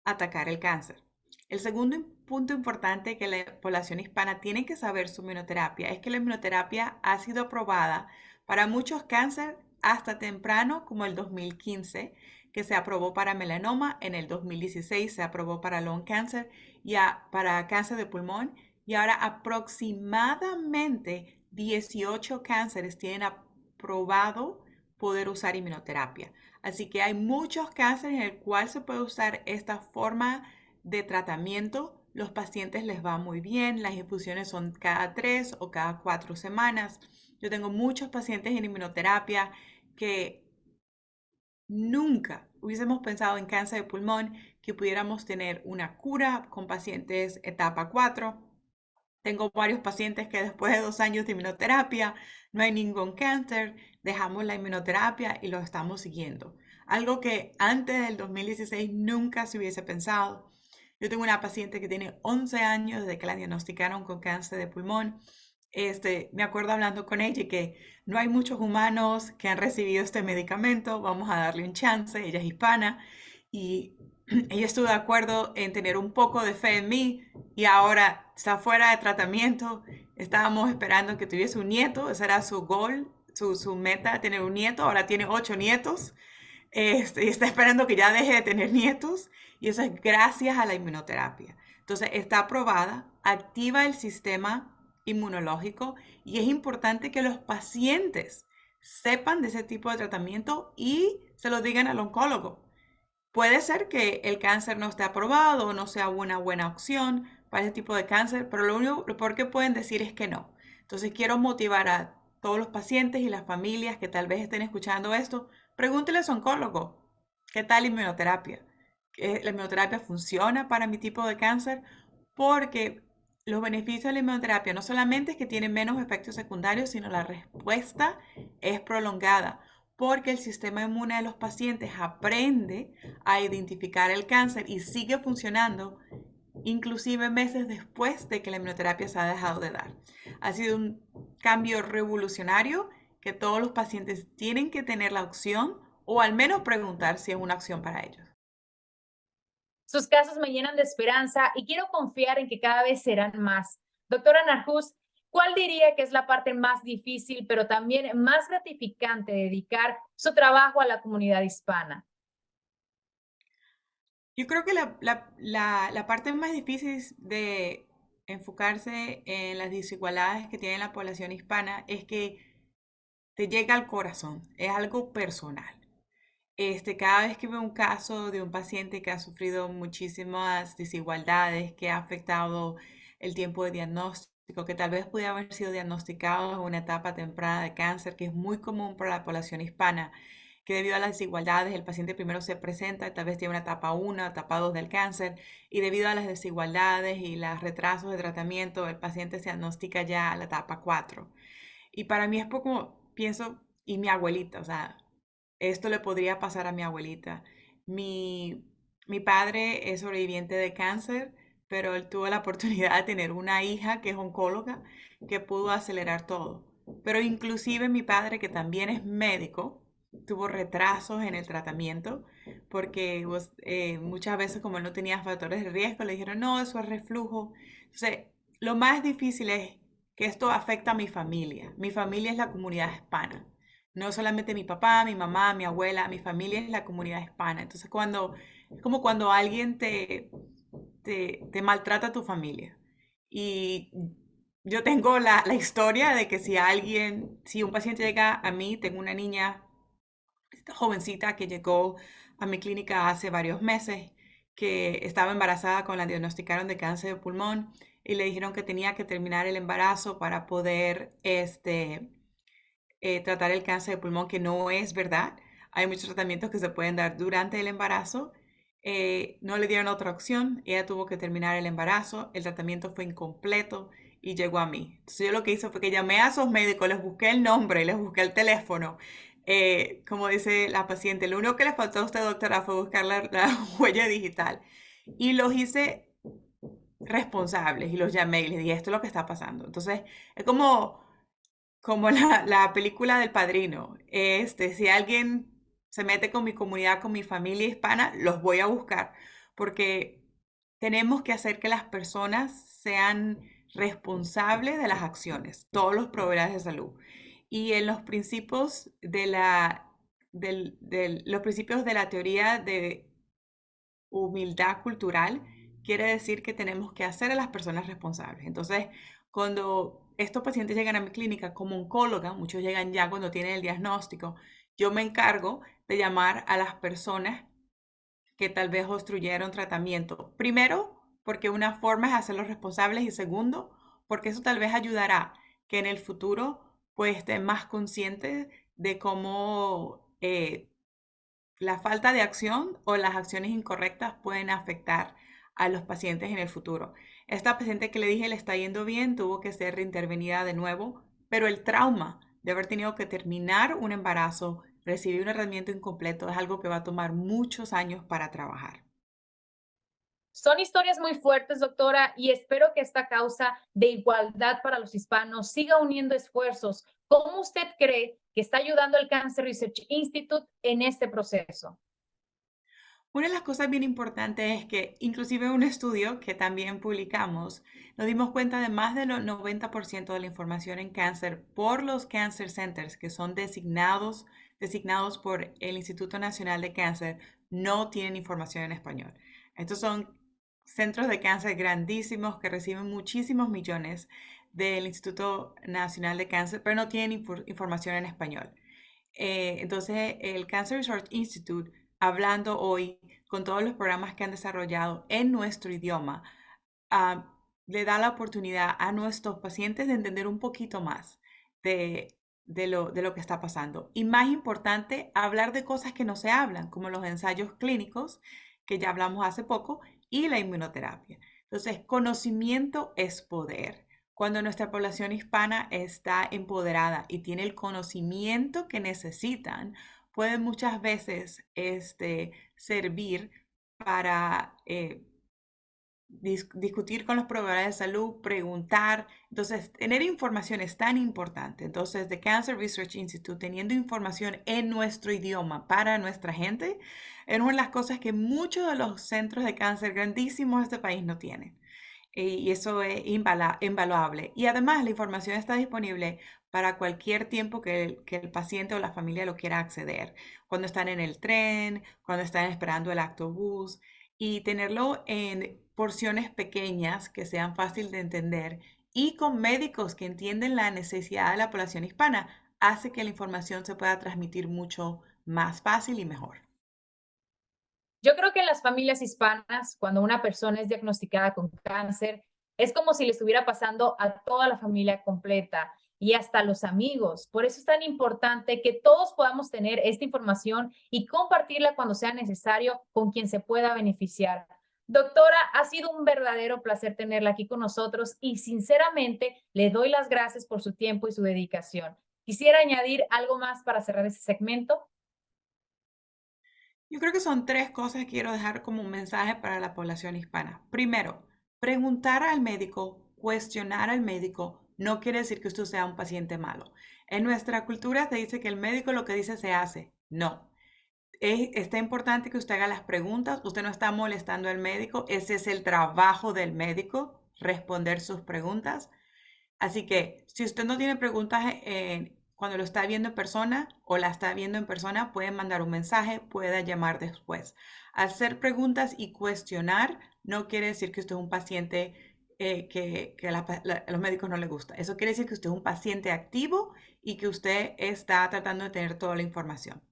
atacar el cáncer. El segundo punto importante que la población hispana tiene que saber sobre inmunoterapia es que la inmunoterapia ha sido aprobada para muchos cánceres hasta temprano, como el 2015, que se aprobó para melanoma, en el 2016 se aprobó para lung cancer y para cáncer de pulmón, y ahora aproximadamente 18 cánceres tienen aprobado poder usar inmunoterapia. Así que hay muchos cánceres en el cual se puede usar esta forma de tratamiento. Los pacientes les va muy bien, las infusiones son cada 3 o cada 4 semanas. Yo tengo muchos pacientes en inmunoterapia que nunca hubiésemos pensado en cáncer de pulmón que pudiéramos tener una cura con pacientes etapa 4. Tengo varios pacientes que después de 2 años de inmunoterapia no hay ningún cáncer, dejamos la inmunoterapia y lo estamos siguiendo. Algo que antes del 2016 nunca se hubiese pensado. Yo tengo una paciente que tiene 11 años desde que la diagnosticaron con cáncer de pulmón. Me acuerdo hablando con ella y que no hay muchos humanos que han recibido este medicamento, vamos a darle un chance, ella es hispana y ella estuvo de acuerdo en tener un poco de fe en mí y ahora está fuera de tratamiento. Estábamos esperando que tuviese un nieto, ese era su goal, su meta, tener un nieto, ahora tiene 8 nietos. Y está esperando que ya deje de tener nietos y eso es gracias a la inmunoterapia. Entonces está aprobada, activa el sistema inmunológico y es importante que los pacientes sepan de ese tipo de tratamiento y se lo digan al oncólogo. Puede ser que el cáncer no esté aprobado o no sea una buena opción para ese tipo de cáncer, pero lo único por qué pueden decir es que no. Entonces quiero motivar a todos los pacientes y las familias que tal vez estén escuchando esto, pregúntele a su oncólogo, ¿qué tal inmunoterapia? ¿La inmunoterapia funciona para mi tipo de cáncer? Porque los beneficios de la inmunoterapia no solamente es que tiene menos efectos secundarios, sino la respuesta es prolongada porque el sistema inmune de los pacientes aprende a identificar el cáncer y sigue funcionando inclusive meses después de que la inmunoterapia se ha dejado de dar. Ha sido un cambio revolucionario que todos los pacientes tienen que tener la opción o al menos preguntar si es una opción para ellos. Sus casos me llenan de esperanza y quiero confiar en que cada vez serán más. Doctora Narjus, ¿cuál diría que es la parte más difícil, pero también más gratificante de dedicar su trabajo a la comunidad hispana? Yo creo que la parte más difícil de enfocarse en las desigualdades que tiene la población hispana es que te llega al corazón, es algo personal. Cada vez que veo un caso de un paciente que ha sufrido muchísimas desigualdades, que ha afectado el tiempo de diagnóstico, que tal vez pudiera haber sido diagnosticado en una etapa temprana de cáncer, que es muy común para la población hispana, que debido a las desigualdades el paciente primero se presenta, tal vez tiene una etapa 1, etapa 2 del cáncer, y debido a las desigualdades y los retrasos de tratamiento, el paciente se diagnostica ya a la etapa 4. Y para mí es poco, pienso, y mi abuelita, o sea, esto le podría pasar a mi abuelita. Mi padre es sobreviviente de cáncer, pero él tuvo la oportunidad de tener una hija que es oncóloga que pudo acelerar todo. Pero inclusive mi padre, que también es médico, tuvo retrasos en el tratamiento porque pues, muchas veces como él no tenía factores de riesgo, le dijeron, no, eso es reflujo. Entonces, lo más difícil es que esto afecta a mi familia. Mi familia es la comunidad hispana. No solamente mi papá, mi mamá, mi abuela, mi familia es la comunidad hispana. Entonces, es como cuando alguien te maltrata a tu familia. Y yo tengo la historia de que si un paciente llega a mí, tengo una niña jovencita que llegó a mi clínica hace varios meses, que estaba embarazada cuando la diagnosticaron de cáncer de pulmón y le dijeron que tenía que terminar el embarazo para poder tratar el cáncer de pulmón, que no es verdad. Hay muchos tratamientos que se pueden dar durante el embarazo. No le dieron otra opción, ella tuvo que terminar el embarazo, el tratamiento fue incompleto y llegó a mí. Entonces yo lo que hice fue que llamé a esos médicos, les busqué el nombre, les busqué el teléfono. Como dice la paciente, lo único que le faltó a usted, doctora, fue buscar la huella digital. Y los hice responsables y los llamé y les dije, esto es lo que está pasando. Entonces, es como la película del Padrino. Si alguien se mete con mi comunidad, con mi familia hispana, los voy a buscar, porque tenemos que hacer que las personas sean responsables de las acciones, todos los proveedores de salud. Y en los principios los principios de la teoría de humildad cultural, quiere decir que tenemos que hacer a las personas responsables. Entonces, cuando estos pacientes llegan a mi clínica como oncóloga, muchos llegan ya cuando tienen el diagnóstico, yo me encargo de llamar a las personas que tal vez obstruyeron tratamiento. Primero, porque una forma es hacerlos responsables y segundo, porque eso tal vez ayudará que en el futuro pues estén más conscientes de cómo la falta de acción o las acciones incorrectas pueden afectar a los pacientes en el futuro. Esta paciente que le dije le está yendo bien, tuvo que ser reintervenida de nuevo, pero el trauma de haber tenido que terminar un embarazo, recibir un tratamiento incompleto, es algo que va a tomar muchos años para trabajar. Son historias muy fuertes, doctora, y espero que esta causa de igualdad para los hispanos siga uniendo esfuerzos. ¿Cómo usted cree que está ayudando el Cancer Research Institute en este proceso? Una de las cosas bien importantes es que inclusive un estudio que también publicamos, nos dimos cuenta de más del 90% de la información en cáncer por los Cancer Centers, que son designados por el Instituto Nacional de Cáncer, no tienen información en español. Estos son centros de cáncer grandísimos que reciben muchísimos millones del Instituto Nacional de Cáncer, pero no tienen información en español. Entonces, el Cancer Research Institute, hablando hoy con todos los programas que han desarrollado en nuestro idioma, le da la oportunidad a nuestros pacientes de entender un poquito más de, de lo que está pasando. Y más importante, hablar de cosas que no se hablan, como los ensayos clínicos, que ya hablamos hace poco, y la inmunoterapia. Entonces, conocimiento es poder. Cuando nuestra población hispana está empoderada y tiene el conocimiento que necesitan, pueden muchas veces servir para discutir con los proveedores de salud, preguntar. Entonces, tener información es tan importante. Entonces, The Cancer Research Institute, teniendo información en nuestro idioma para nuestra gente, es una de las cosas que muchos de los centros de cáncer grandísimos de este país no tienen. Y eso es invaluable. Y además, la información está disponible para cualquier tiempo que el paciente o la familia lo quiera acceder. Cuando están en el tren, cuando están esperando el autobús. Y tenerlo en porciones pequeñas que sean fáciles de entender y con médicos que entienden la necesidad de la población hispana hace que la información se pueda transmitir mucho más fácil y mejor. Yo creo que en las familias hispanas, cuando una persona es diagnosticada con cáncer, es como si le estuviera pasando a toda la familia completa. y hasta los amigos. Por eso es tan importante que todos podamos tener esta información y compartirla cuando sea necesario con quien se pueda beneficiar. Doctora, ha sido un verdadero placer tenerla aquí con nosotros y sinceramente le doy las gracias por su tiempo y su dedicación. ¿Quisiera añadir algo más para cerrar este segmento? Yo creo que son tres cosas que quiero dejar como un mensaje para la población hispana. Primero, preguntar al médico, cuestionar al médico, no quiere decir que usted sea un paciente malo. En nuestra cultura se dice que el médico lo que dice se hace. No. Está importante que usted haga las preguntas. Usted no está molestando al médico. Ese es el trabajo del médico, responder sus preguntas. Así que si usted no tiene preguntas cuando lo está viendo en persona o la está viendo en persona, puede mandar un mensaje, puede llamar después. Hacer preguntas y cuestionar no quiere decir que usted es un paciente a los médicos no les gusta. Eso quiere decir que usted es un paciente activo y que usted está tratando de tener toda la información.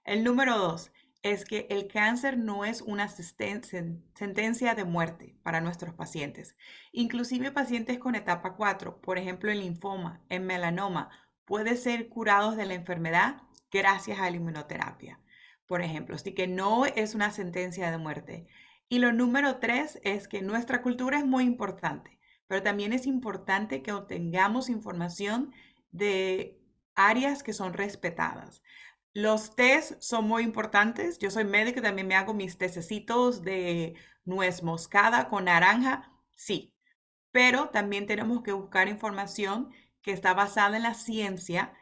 El número dos es que el cáncer no es una sentencia de muerte para nuestros pacientes. Inclusive pacientes con etapa 4, por ejemplo el linfoma, el melanoma, pueden ser curados de la enfermedad gracias a la inmunoterapia, por ejemplo. Así que no es una sentencia de muerte. Y lo número 3 es que nuestra cultura es muy importante, pero también es importante que obtengamos información de áreas que son respetadas. Los tés son muy importantes. Yo soy médico y también me hago mis tececitos de nuez moscada con naranja. Sí, pero también tenemos que buscar información que está basada en la ciencia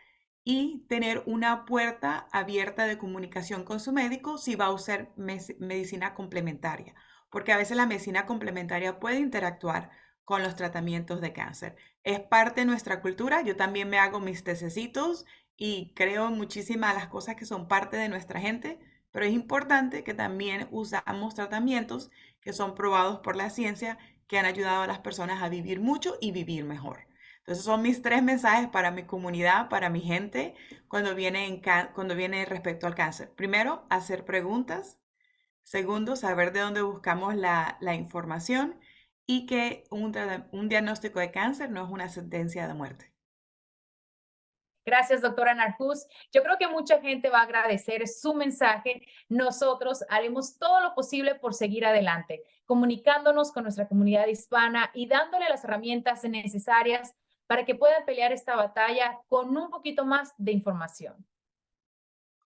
y tener una puerta abierta de comunicación con su médico si va a usar medicina complementaria, porque a veces la medicina complementaria puede interactuar con los tratamientos de cáncer. Es parte de nuestra cultura. Yo también me hago mis tececitos y creo en muchísimas de las cosas que son parte de nuestra gente, pero es importante que también usamos tratamientos que son probados por la ciencia que han ayudado a las personas a vivir mucho y vivir mejor. Entonces son mis tres mensajes para mi comunidad, para mi gente, cuando viene respecto al cáncer. Primero, hacer preguntas. Segundo, saber de dónde buscamos la información y que un diagnóstico de cáncer no es una sentencia de muerte. Gracias, doctora Narcús. Yo creo que mucha gente va a agradecer su mensaje. Nosotros haremos todo lo posible por seguir adelante, comunicándonos con nuestra comunidad hispana y dándole las herramientas necesarias para que puedan pelear esta batalla con un poquito más de información.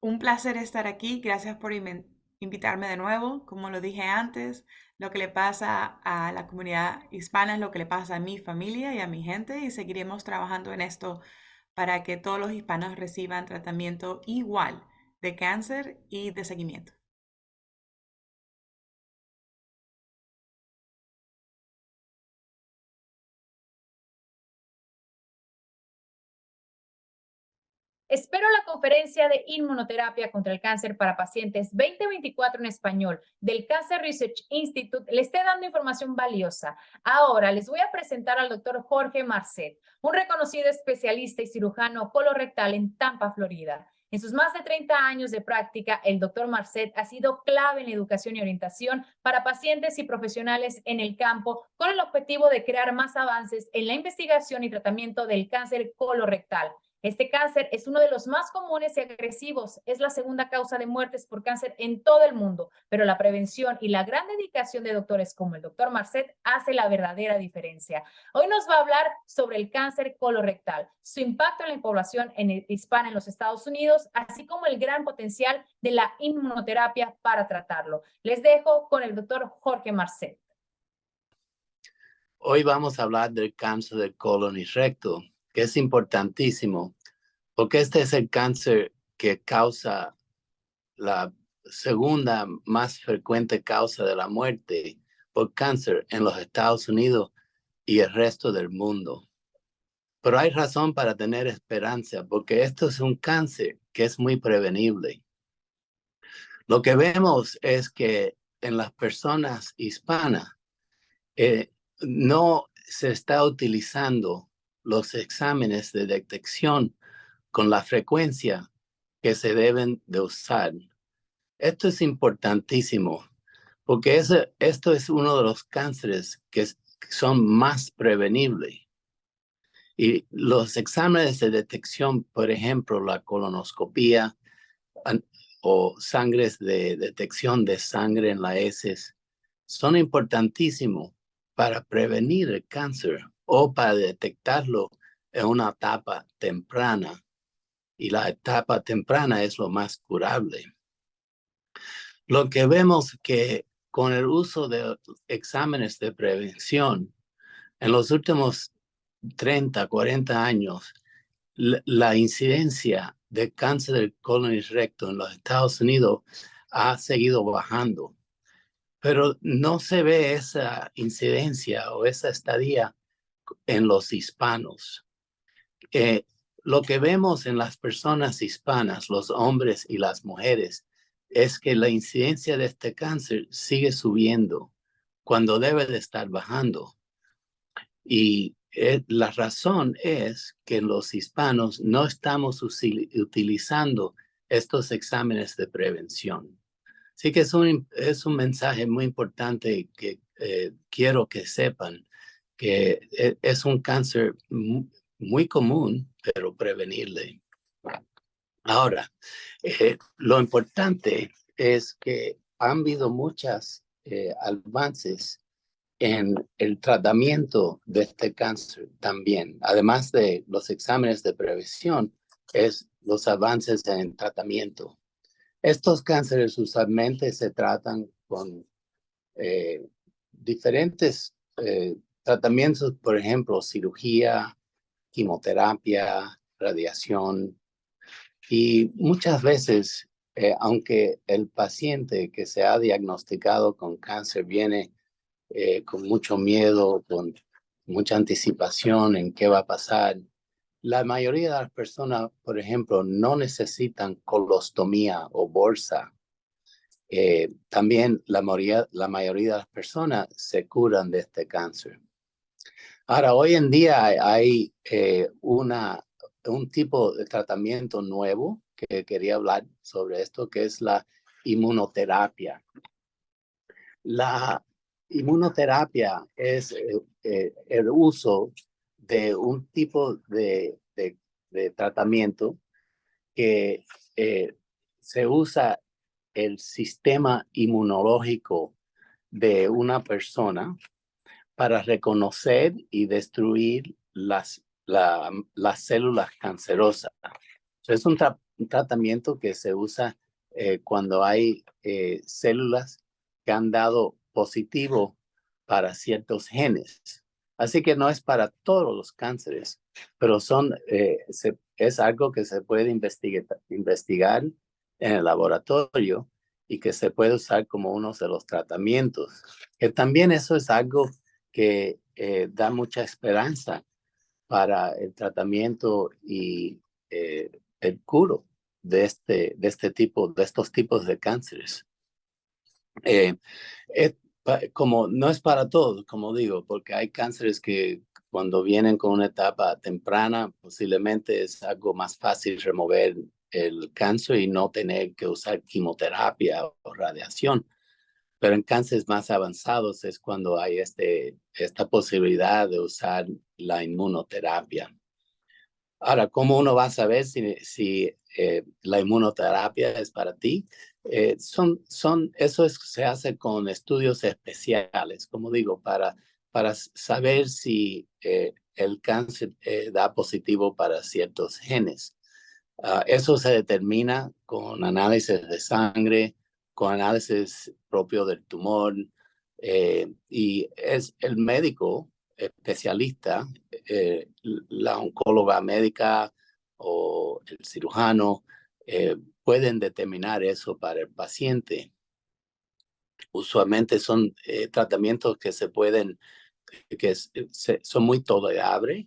Un placer estar aquí. Gracias por invitarme de nuevo. Como lo dije antes, lo que le pasa a la comunidad hispana es lo que le pasa a mi familia y a mi gente y seguiremos trabajando en esto para que todos los hispanos reciban tratamiento igual de cáncer y de seguimiento. Espero la conferencia de inmunoterapia contra el cáncer para pacientes 2024 en español del Cancer Research Institute le esté dando información valiosa. Ahora les voy a presentar al doctor Jorge Marcet, un reconocido especialista y cirujano colorectal en Tampa, Florida. En sus más de 30 años de práctica, el doctor Marcet ha sido clave en la educación y orientación para pacientes y profesionales en el campo con el objetivo de crear más avances en la investigación y tratamiento del cáncer colorectal. Este cáncer es uno de los más comunes y agresivos. Es la segunda causa de muertes por cáncer en todo el mundo, pero la prevención y la gran dedicación de doctores como el doctor Marcet hace la verdadera diferencia. Hoy nos va a hablar sobre el cáncer colorectal, su impacto en la población hispana en los Estados Unidos, así como el gran potencial de la inmunoterapia para tratarlo. Les dejo con el doctor Jorge Marcet. Hoy vamos a hablar del cáncer del colon y recto, que es importantísimo, porque este es el cáncer que causa la segunda más frecuente causa de la muerte por cáncer en los Estados Unidos y el resto del mundo. Pero hay razón para tener esperanza, porque esto es un cáncer que es muy prevenible. Lo que vemos es que en las personas hispanas no se está utilizando los exámenes de detección con la frecuencia que se deben de usar. Esto es importantísimo porque esto es uno de los cánceres que son más prevenibles. Y los exámenes de detección, por ejemplo, la colonoscopía o sangres de detección de sangre en las heces, son importantísimos para prevenir el cáncer o para detectarlo en una etapa temprana. Y la etapa temprana es lo más curable. Lo que vemos que con el uso de exámenes de prevención, en los últimos 30, 40 años, la incidencia de cáncer del colon y recto en los Estados Unidos ha seguido bajando, pero no se ve esa incidencia o esa estadía en los hispanos. Lo que vemos en las personas hispanas, los hombres y las mujeres, es que la incidencia de este cáncer sigue subiendo cuando debe de estar bajando. Y la razón es que los hispanos no estamos utilizando estos exámenes de prevención. Así que es un mensaje muy importante que quiero que sepan que es un cáncer muy común, pero prevenible. Ahora, lo importante es que han habido muchos avances en el tratamiento de este cáncer también. Además de los exámenes de prevención, es los avances en tratamiento. Estos cánceres usualmente se tratan con diferentes tratamientos, por ejemplo, cirugía, quimioterapia, radiación. Y muchas veces, aunque el paciente que se ha diagnosticado con cáncer viene con mucho miedo, con mucha anticipación en qué va a pasar, la mayoría de las personas, por ejemplo, no necesitan colostomía o bolsa. También la mayoría de las personas se curan de este cáncer. Ahora, hoy en día hay un tipo de tratamiento nuevo que quería hablar sobre esto, que es la inmunoterapia. La inmunoterapia es el uso de un tipo de tratamiento que se usa el sistema inmunológico de una persona para reconocer y destruir las células cancerosas. Es un tratamiento que se usa cuando hay células que han dado positivo para ciertos genes. Así que no es para todos los cánceres, pero es algo que se puede investigar en el laboratorio y que se puede usar como uno de los tratamientos. Que también eso es algo que da mucha esperanza para el tratamiento y el curo de estos tipos de cánceres. Como no es para todos, como digo, porque hay cánceres que cuando vienen con una etapa temprana, posiblemente es algo más fácil remover el cáncer y no tener que usar quimioterapia o radiación. Pero en cánceres más avanzados es cuando hay esta posibilidad de usar la inmunoterapia. Ahora, ¿cómo uno va a saber si la inmunoterapia es para ti? Se hace con estudios especiales, como digo, para saber si el cáncer da positivo para ciertos genes. Eso se determina con análisis de sangre, con análisis propio del tumor, y es el médico especialista, la oncóloga médica o el cirujano, pueden determinar eso para el paciente. Usualmente son tratamientos que son muy tolerables,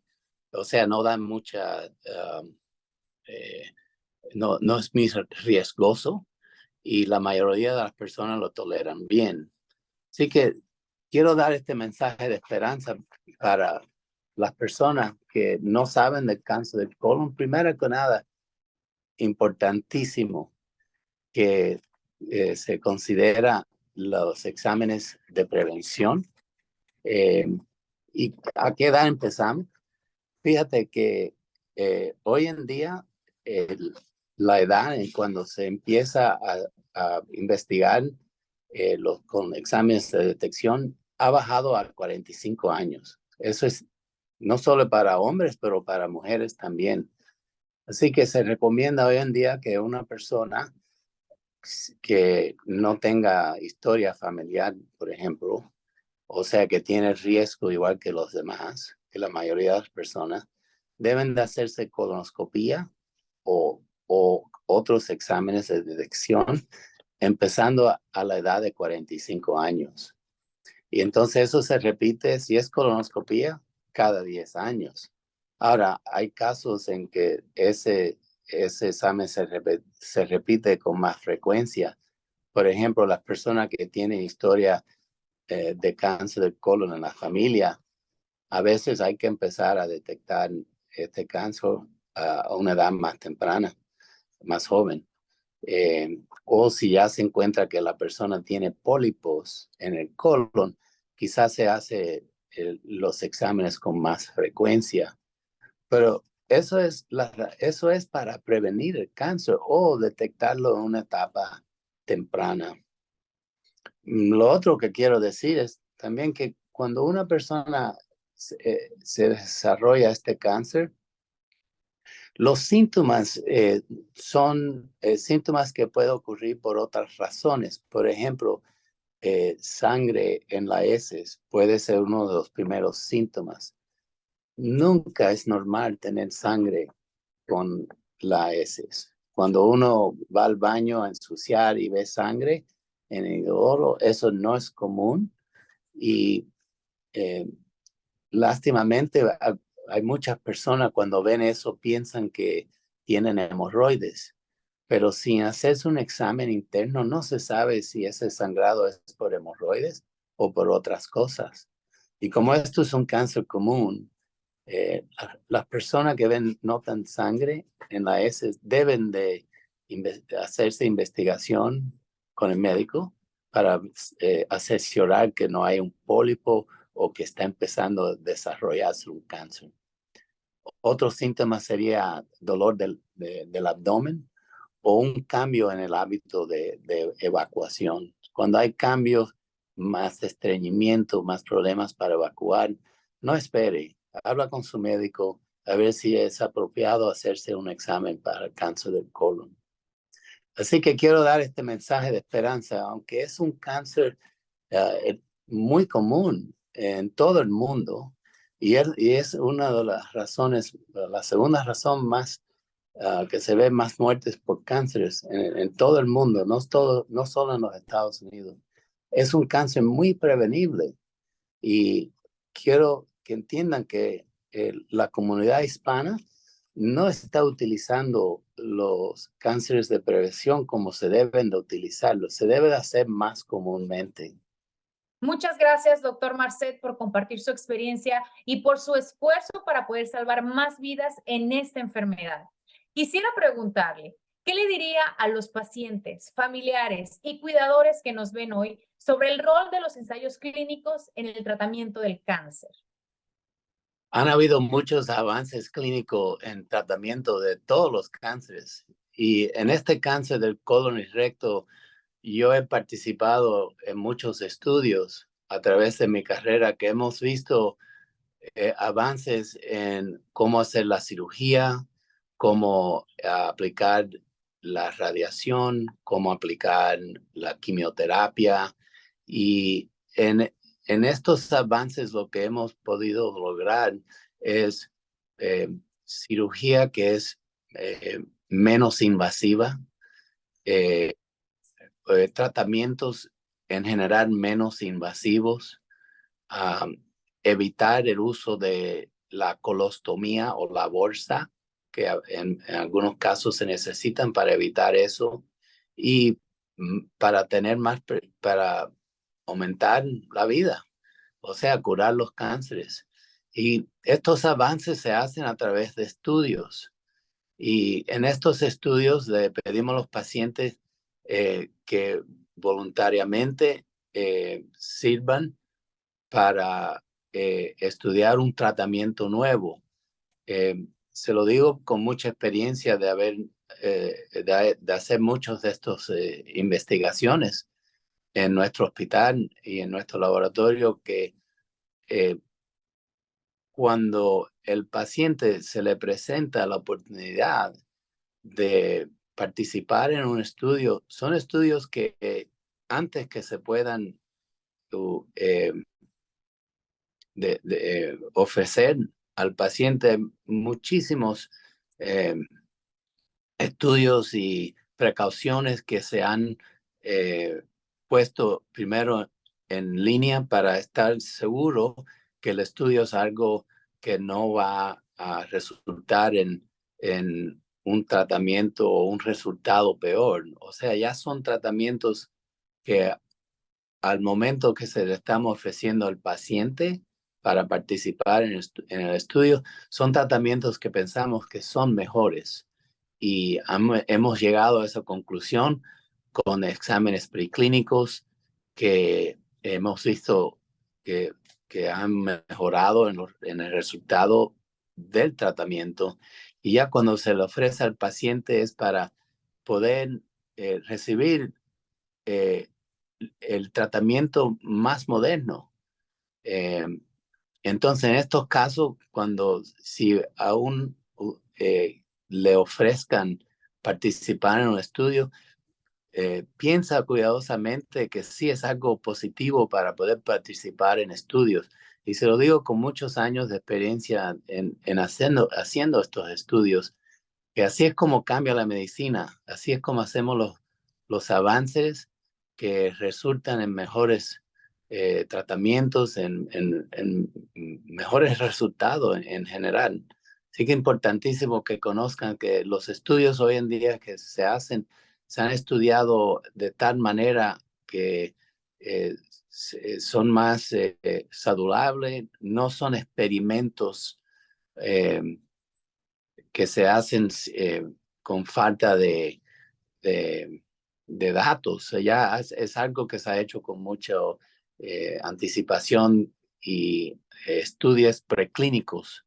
o sea, no dan mucha, no es muy riesgoso y la mayoría de las personas lo toleran bien. Así que quiero dar este mensaje de esperanza para las personas que no saben del cáncer del colon. Primero que nada, importantísimo que se considera los exámenes de prevención. ¿Y a qué edad empezamos? Fíjate que hoy en día la edad en cuando se empieza a investigar con exámenes de detección ha bajado a 45 años. Eso es no solo para hombres, pero para mujeres también. Así que se recomienda hoy en día que una persona que no tenga historia familiar, por ejemplo, o sea que tiene riesgo igual que los demás, que la mayoría de las personas, deben de hacerse colonoscopía o otros exámenes de detección, empezando a la edad de 45 años. Y entonces eso se repite, si es colonoscopía, cada 10 años. Ahora, hay casos en que ese examen se repite con más frecuencia. Por ejemplo, las personas que tienen historia de cáncer del colon en la familia, a veces hay que empezar a detectar este cáncer a una edad más temprana, más joven. O si ya se encuentra que la persona tiene pólipos en el colon, quizás se hace los exámenes con más frecuencia. Pero eso es para prevenir el cáncer o detectarlo en una etapa temprana. Lo otro que quiero decir es también que cuando una persona se desarrolla este cáncer, los síntomas son síntomas que pueden ocurrir por otras razones. Por ejemplo, sangre en las heces puede ser uno de los primeros síntomas. Nunca es normal tener sangre con las heces. Cuando uno va al baño a ensuciar y ve sangre en el inodoro, eso no es común. Y lástimamente hay muchas personas cuando ven eso piensan que tienen hemorroides, pero sin hacerse un examen interno no se sabe si ese sangrado es por hemorroides o por otras cosas. Y como esto es un cáncer común, las personas que notan sangre en la heces deben de hacerse investigación con el médico para asesorar que no hay un pólipo o que está empezando a desarrollarse un cáncer. Otro síntoma sería dolor del abdomen o un cambio en el hábito de evacuación. Cuando hay cambios, más estreñimiento, más problemas para evacuar, no espere, habla con su médico a ver si es apropiado hacerse un examen para el cáncer del colon. Así que quiero dar este mensaje de esperanza, aunque es un cáncer muy común en todo el mundo y es una de las razones, la segunda razón más que se ve más muertes por cánceres en todo el mundo, no solo en los Estados Unidos. Es un cáncer muy prevenible y quiero que entiendan que la comunidad hispana no está utilizando los cánceres de prevención como se deben de utilizarlos. Se debe de hacer más comúnmente. Muchas gracias, doctor Marcet, por compartir su experiencia y por su esfuerzo para poder salvar más vidas en esta enfermedad. Quisiera preguntarle, ¿qué le diría a los pacientes, familiares y cuidadores que nos ven hoy sobre el rol de los ensayos clínicos en el tratamiento del cáncer? Han habido muchos avances clínicos en tratamiento de todos los cánceres y en este cáncer del colon y recto yo he participado en muchos estudios a través de mi carrera que hemos visto avances en cómo hacer la cirugía, cómo aplicar la radiación, cómo aplicar la quimioterapia y en estos avances lo que hemos podido lograr es cirugía que es menos invasiva, tratamientos en general menos invasivos, evitar el uso de la colostomía o la bolsa, que en algunos casos se necesitan para evitar eso, y para tener para aumentar la vida, o sea, curar los cánceres. Y estos avances se hacen a través de estudios. Y en estos estudios le pedimos a los pacientes que voluntariamente sirvan para estudiar un tratamiento nuevo Se lo digo con mucha experiencia de hacer muchos de estos investigaciones en nuestro hospital y en nuestro laboratorio, que cuando el paciente se le presenta la oportunidad de participar en un estudio, son estudios que antes que se puedan ofrecer al paciente muchísimos estudios y precauciones que se han puesto primero en línea para estar seguro que el estudio es algo que no va a resultar en un tratamiento o un resultado peor. O sea, ya son tratamientos que al momento que se le estamos ofreciendo al paciente para participar en el estudio, son tratamientos que pensamos que son mejores. Y hemos llegado a esa conclusión con exámenes preclínicos que hemos visto que han mejorado en el resultado del tratamiento. Y ya cuando se le ofrece al paciente es para poder recibir el tratamiento más moderno. Entonces, en estos casos, si aún le ofrezcan participar en un estudio, piensa cuidadosamente que sí es algo positivo para poder participar en estudios. Y se lo digo con muchos años de experiencia en haciendo estos estudios, que así es como cambia la medicina, así es como hacemos los avances que resultan en mejores tratamientos, en mejores resultados en general. Así que es importantísimo que conozcan que los estudios hoy en día que se hacen, se han estudiado de tal manera que son más saludables, no son experimentos que se hacen con falta de datos. Ya es algo que se ha hecho con mucha anticipación y estudios preclínicos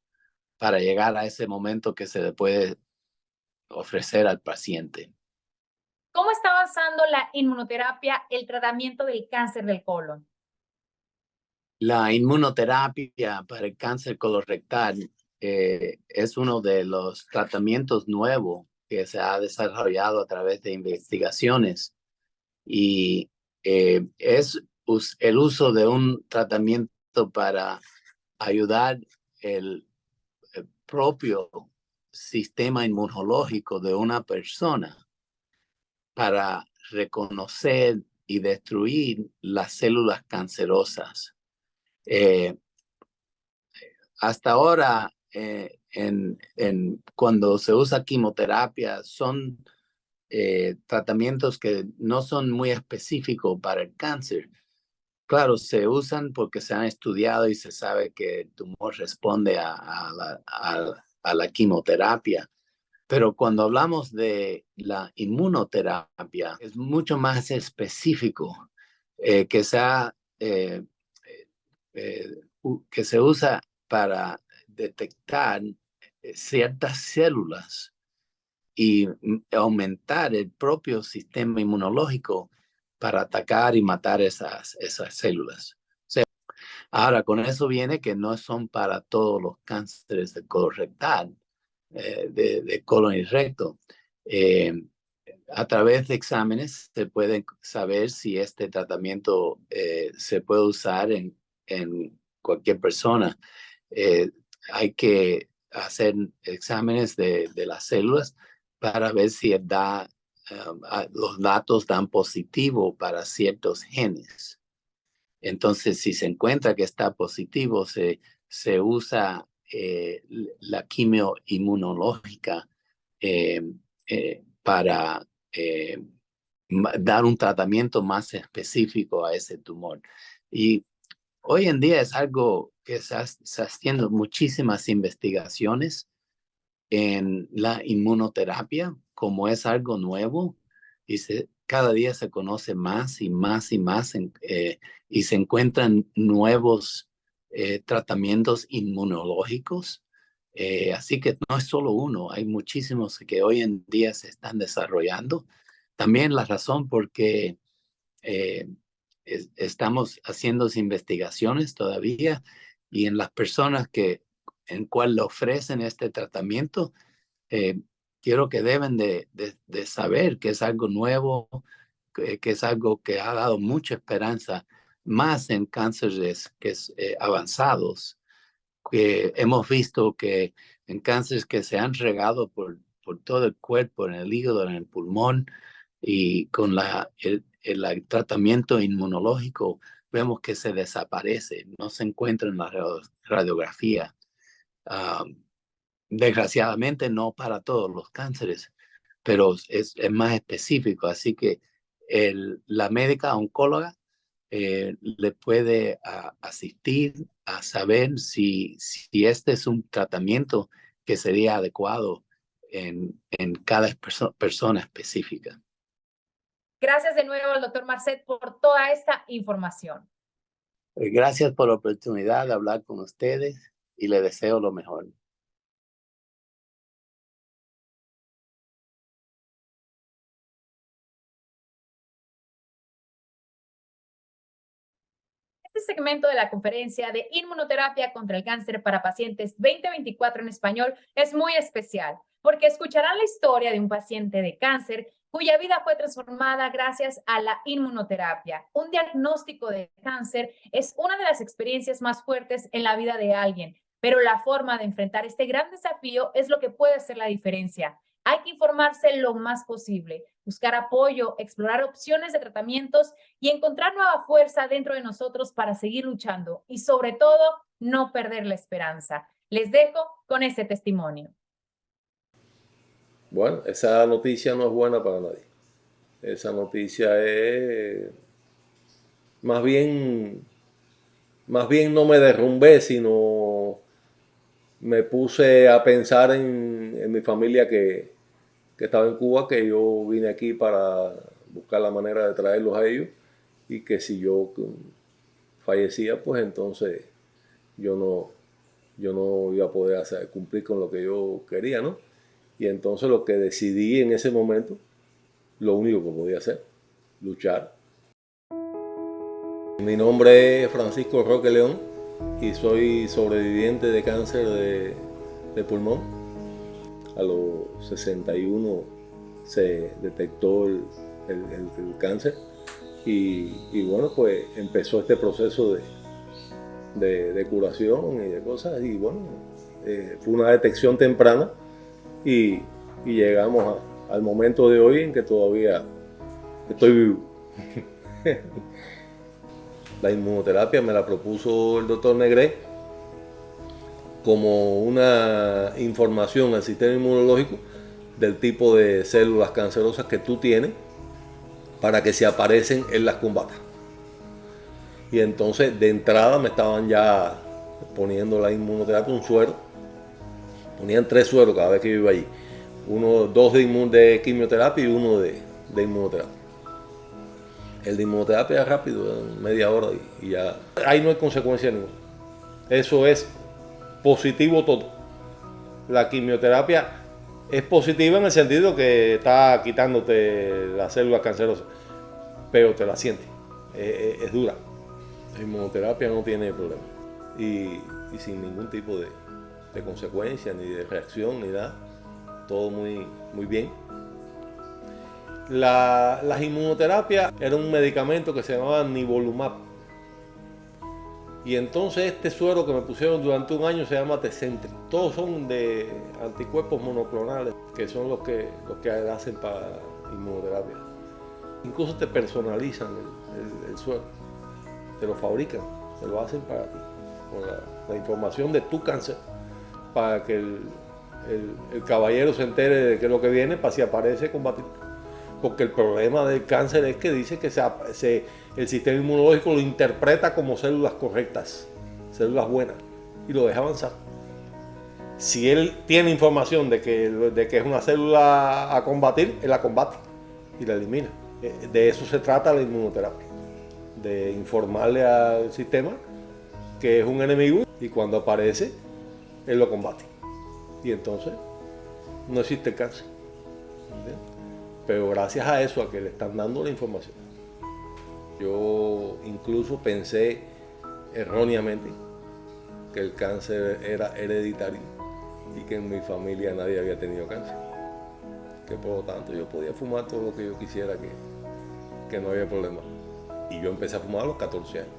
para llegar a ese momento que se le puede ofrecer al paciente. ¿Cómo está basando la inmunoterapia el tratamiento del cáncer del colon? La inmunoterapia para el cáncer colorectal es uno de los tratamientos nuevos que se ha desarrollado a través de investigaciones, y es el uso de un tratamiento para ayudar el propio sistema inmunológico de una persona para reconocer y destruir las células cancerosas. Hasta ahora, cuando se usa quimioterapia, son tratamientos que no son muy específicos para el cáncer. Claro, se usan porque se han estudiado y se sabe que el tumor responde a la quimioterapia. Pero cuando hablamos de la inmunoterapia, es mucho más específico, que se usa para detectar ciertas células y aumentar el propio sistema inmunológico para atacar y matar esas células. O sea, ahora, con eso viene que no son para todos los cánceres de colorectal, de colon y recto. A través de exámenes se puede saber si este tratamiento se puede usar en cualquier persona. Hay que hacer exámenes de las células para ver si los datos dan positivo para ciertos genes. Entonces, si se encuentra que está positivo, se usa la quimioinmunológica para dar un tratamiento más específico a ese tumor. Y hoy en día es algo que se haciendo muchísimas investigaciones en la inmunoterapia, como es algo nuevo, y cada día se conoce más y más y más, y se encuentran nuevos tratamientos inmunológicos Así que no es solo uno, hay muchísimos que hoy en día se están desarrollando. También la razón porque estamos haciendo investigaciones todavía y en las personas en cual le ofrecen este tratamiento, quiero que deben de saber que es algo nuevo, que es algo que ha dado mucha esperanza, más en cánceres avanzados, que hemos visto que en cánceres que se han regado por todo el cuerpo, en el hígado, en el pulmón, y con el tratamiento inmunológico, vemos que se desaparece, no se encuentra en la radiografía. Desgraciadamente no para todos los cánceres, pero es más específico. Así que la médica oncóloga le puede asistir a saber si este es un tratamiento que sería adecuado en cada persona específica. Gracias de nuevo al doctor Marcet por toda esta información. Gracias por la oportunidad de hablar con ustedes y le deseo lo mejor. Este segmento de la conferencia de inmunoterapia contra el cáncer para pacientes 2024 en español es muy especial porque escucharán la historia de un paciente de cáncer cuya vida fue transformada gracias a la inmunoterapia. Un diagnóstico de cáncer es una de las experiencias más fuertes en la vida de alguien, pero la forma de enfrentar este gran desafío es lo que puede hacer la diferencia. Hay que informarse lo más posible, buscar apoyo, explorar opciones de tratamientos y encontrar nueva fuerza dentro de nosotros para seguir luchando y sobre todo no perder la esperanza. Les dejo con este testimonio. Bueno, esa noticia no es buena para nadie. Esa noticia es más bien no me derrumbé, sino me puse a pensar en mi familia que estaba en Cuba, que yo vine aquí para buscar la manera de traerlos a ellos y que si yo fallecía, pues entonces yo no iba a poder cumplir con lo que yo quería, ¿no? Y entonces lo que decidí en ese momento, lo único que podía hacer, luchar. Mi nombre es Francisco Roque León y soy sobreviviente de cáncer de pulmón. A los 61 se detectó el cáncer y bueno, pues empezó este proceso de curación y de cosas y bueno, fue una detección temprana y llegamos al momento de hoy en que todavía estoy vivo. La inmunoterapia me la propuso el doctor Negret como una información al sistema inmunológico del tipo de células cancerosas que tú tienes para que si aparecen él las combata. Y entonces de entrada me estaban ya poniendo la inmunoterapia, un suero. Ponían 3 sueros cada vez que yo iba allí. 2 de quimioterapia y 1 de inmunoterapia. El de inmunoterapia es rápido, en media hora y ya. Ahí no hay consecuencia ninguna. Eso es positivo todo. La quimioterapia es positiva en el sentido que está quitándote las células cancerosas, pero te la sientes. Es dura. La inmunoterapia no tiene problema. Y sin ningún tipo de consecuencia, ni de reacción, ni nada. Todo muy, muy bien. Las inmunoterapias era un medicamento que se llamaba Nivolumab. Y entonces este suero que me pusieron durante un año se llama Tecentriq. Todos son de anticuerpos monoclonales, que son los que hacen para inmunoterapia. Incluso te personalizan el suero. Te lo fabrican, te lo hacen para ti. Con la información de tu cáncer, para que el caballero se entere de qué es lo que viene, para si aparece combatir. Porque el problema del cáncer es que dice que el sistema inmunológico lo interpreta como células correctas, células buenas, y lo deja avanzar. Si él tiene información de que es una célula a combatir, él la combate y la elimina. De eso se trata la inmunoterapia, de informarle al sistema que es un enemigo y cuando aparece, él lo combate. y entonces no existe cáncer. ¿Entiendes? Pero gracias a eso, a que le están dando la información. Yo incluso pensé erróneamente que el cáncer era hereditario y que en mi familia nadie había tenido cáncer. Que por lo tanto yo podía fumar todo lo que yo quisiera, que no había problema. Y yo empecé a fumar a los 14 años.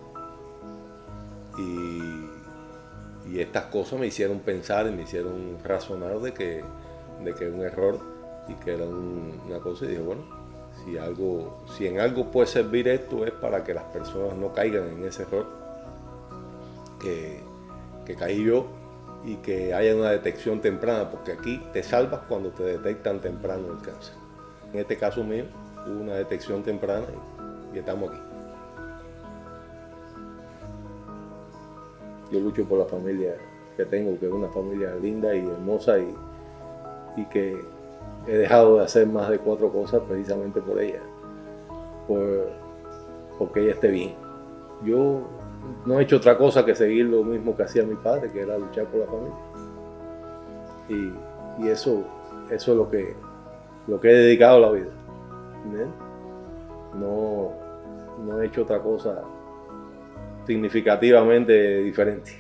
Y estas cosas me hicieron pensar y me hicieron razonar de que era un error y que era una cosa. Y dije, bueno, si en algo puede servir esto, es para que las personas no caigan en ese error que caí yo, y que haya una detección temprana, porque aquí te salvas cuando te detectan temprano el cáncer. En este caso mío, hubo una detección temprana y estamos aquí. Yo lucho por la familia que tengo, que es una familia linda y hermosa, y que he dejado de hacer más de 4 cosas precisamente por ella, porque ella esté bien. Yo no he hecho otra cosa que seguir lo mismo que hacía mi padre, que era luchar por la familia. Y eso es lo que he dedicado a la vida. ¿Entiendes? No he hecho otra cosa significativamente diferente.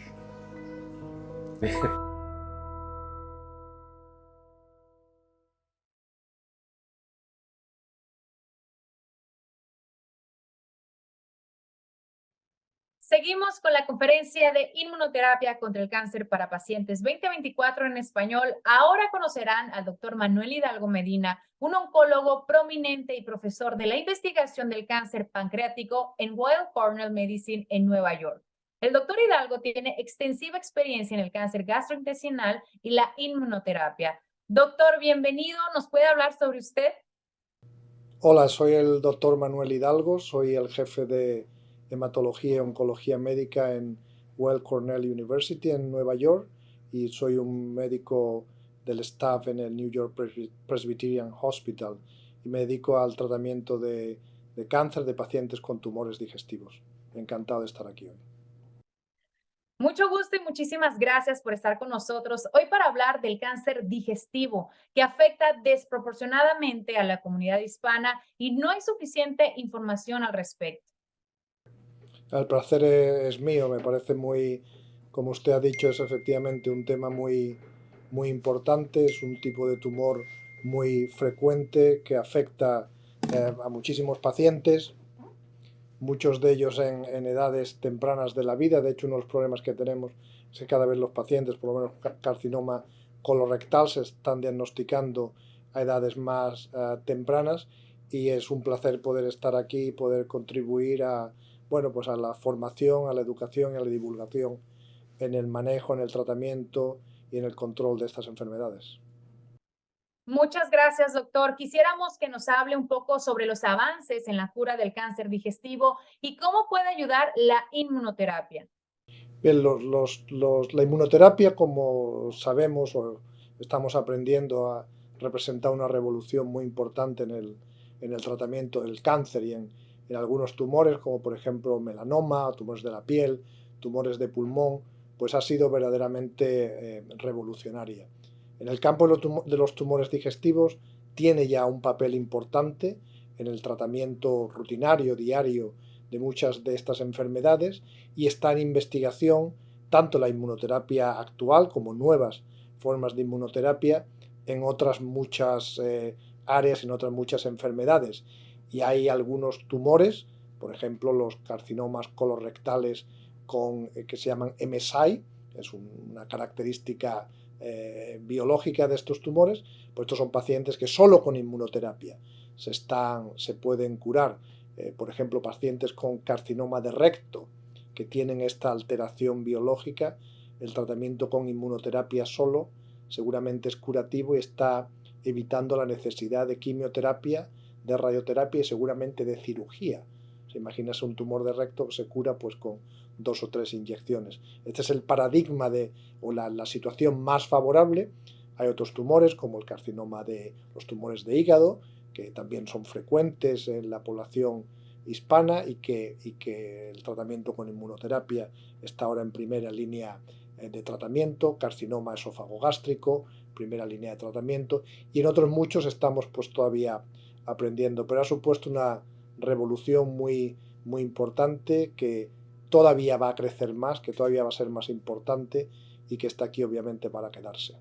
Seguimos con la conferencia de inmunoterapia contra el cáncer para pacientes 2024 en español. Ahora conocerán al doctor Manuel Hidalgo Medina, un oncólogo prominente y profesor de la investigación del cáncer pancreático en Weill Cornell Medicine en Nueva York. El doctor Hidalgo tiene extensiva experiencia en el cáncer gastrointestinal y la inmunoterapia. Doctor, bienvenido. ¿Nos puede hablar sobre usted? Hola, soy el doctor Manuel Hidalgo, soy el jefe de hematología y oncología médica en Weill Cornell University en Nueva York, y soy un médico del staff en el New York Presbyterian Hospital, y me dedico al tratamiento de cáncer de pacientes con tumores digestivos. Encantado de estar aquí hoy. Mucho gusto y muchísimas gracias por estar con nosotros hoy para hablar del cáncer digestivo, que afecta desproporcionadamente a la comunidad hispana y no hay suficiente información al respecto. El placer es mío, me parece muy, como usted ha dicho, es efectivamente un tema muy, muy importante, es un tipo de tumor muy frecuente que afecta a muchísimos pacientes, muchos de ellos en edades tempranas de la vida. De hecho, uno de los problemas que tenemos es que cada vez los pacientes, por lo menos carcinoma colorectal, se están diagnosticando a edades más tempranas, y es un placer poder estar aquí y poder contribuir a, bueno, pues a la formación, a la educación y a la divulgación en el manejo, en el tratamiento y en el control de estas enfermedades. Muchas gracias, doctor. Quisiéramos que nos hable un poco sobre los avances en la cura del cáncer digestivo y cómo puede ayudar la inmunoterapia. Bien, la inmunoterapia, como sabemos o estamos aprendiendo, a representar una revolución muy importante en el tratamiento del cáncer y en algunos tumores, como por ejemplo melanoma, tumores de la piel, tumores de pulmón, pues ha sido verdaderamente revolucionaria. En el campo de los tumores digestivos tiene ya un papel importante en el tratamiento rutinario, diario, de muchas de estas enfermedades, y está en investigación tanto la inmunoterapia actual como nuevas formas de inmunoterapia en otras muchas áreas, en otras muchas enfermedades. Y hay algunos tumores, por ejemplo los carcinomas colorectales que se llaman MSI, es una característica biológica de estos tumores, pues estos son pacientes que solo con inmunoterapia se pueden curar. Por ejemplo, pacientes con carcinoma de recto que tienen esta alteración biológica, el tratamiento con inmunoterapia solo seguramente es curativo y está evitando la necesidad de quimioterapia, de radioterapia y seguramente de cirugía. Se imagina un tumor de recto que se cura pues con 2 o 3 inyecciones. Este es el paradigma o la situación más favorable. Hay otros tumores como el carcinoma los tumores de hígado, que también son frecuentes en la población hispana y que el tratamiento con inmunoterapia está ahora en primera línea de tratamiento, carcinoma esófago-gástrico, primera línea de tratamiento, y en otros muchos estamos pues todavía aprendiendo, pero ha supuesto una revolución muy, muy importante que todavía va a crecer más, que todavía va a ser más importante y que está aquí obviamente para quedarse.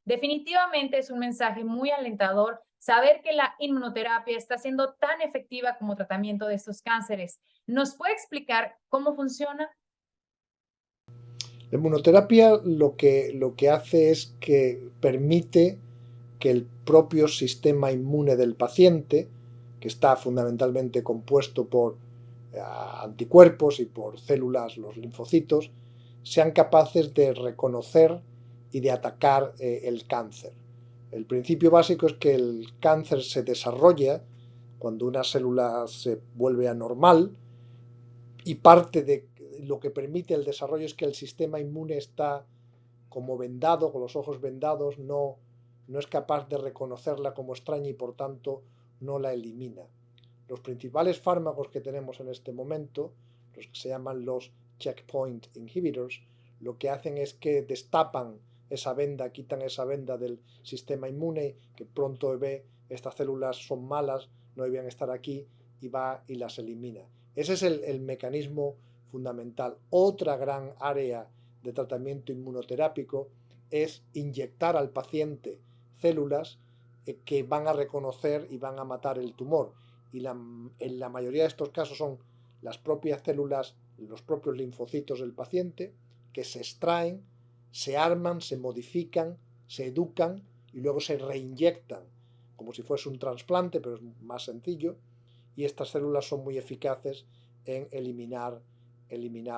Definitivamente es un mensaje muy alentador saber que la inmunoterapia está siendo tan efectiva como tratamiento de estos cánceres. ¿Nos puede explicar cómo funciona? La inmunoterapia lo que hace es que permite que el propio sistema inmune del paciente, que está fundamentalmente compuesto por anticuerpos y por células, los linfocitos, sean capaces de reconocer y de atacar el cáncer. El principio básico es que el cáncer se desarrolla cuando una célula se vuelve anormal, y parte de lo que permite el desarrollo es que el sistema inmune está como vendado, con los ojos vendados, no es capaz de reconocerla como extraña y por tanto no la elimina. Los principales fármacos que tenemos en este momento, los que se llaman los checkpoint inhibitors, lo que hacen es que destapan esa venda, quitan esa venda del sistema inmune, que pronto ve estas células son malas, no debían estar aquí, y va y las elimina. Ese es el mecanismo fundamental. Otra gran área de tratamiento inmunoterápico es inyectar al paciente células que van a reconocer y van a matar el tumor. Y en la mayoría de estos casos son las propias células, los propios linfocitos del paciente, que se extraen, se arman, se modifican, se educan y luego se reinyectan, como si fuese un trasplante, pero es más sencillo, y estas células son muy eficaces en eliminar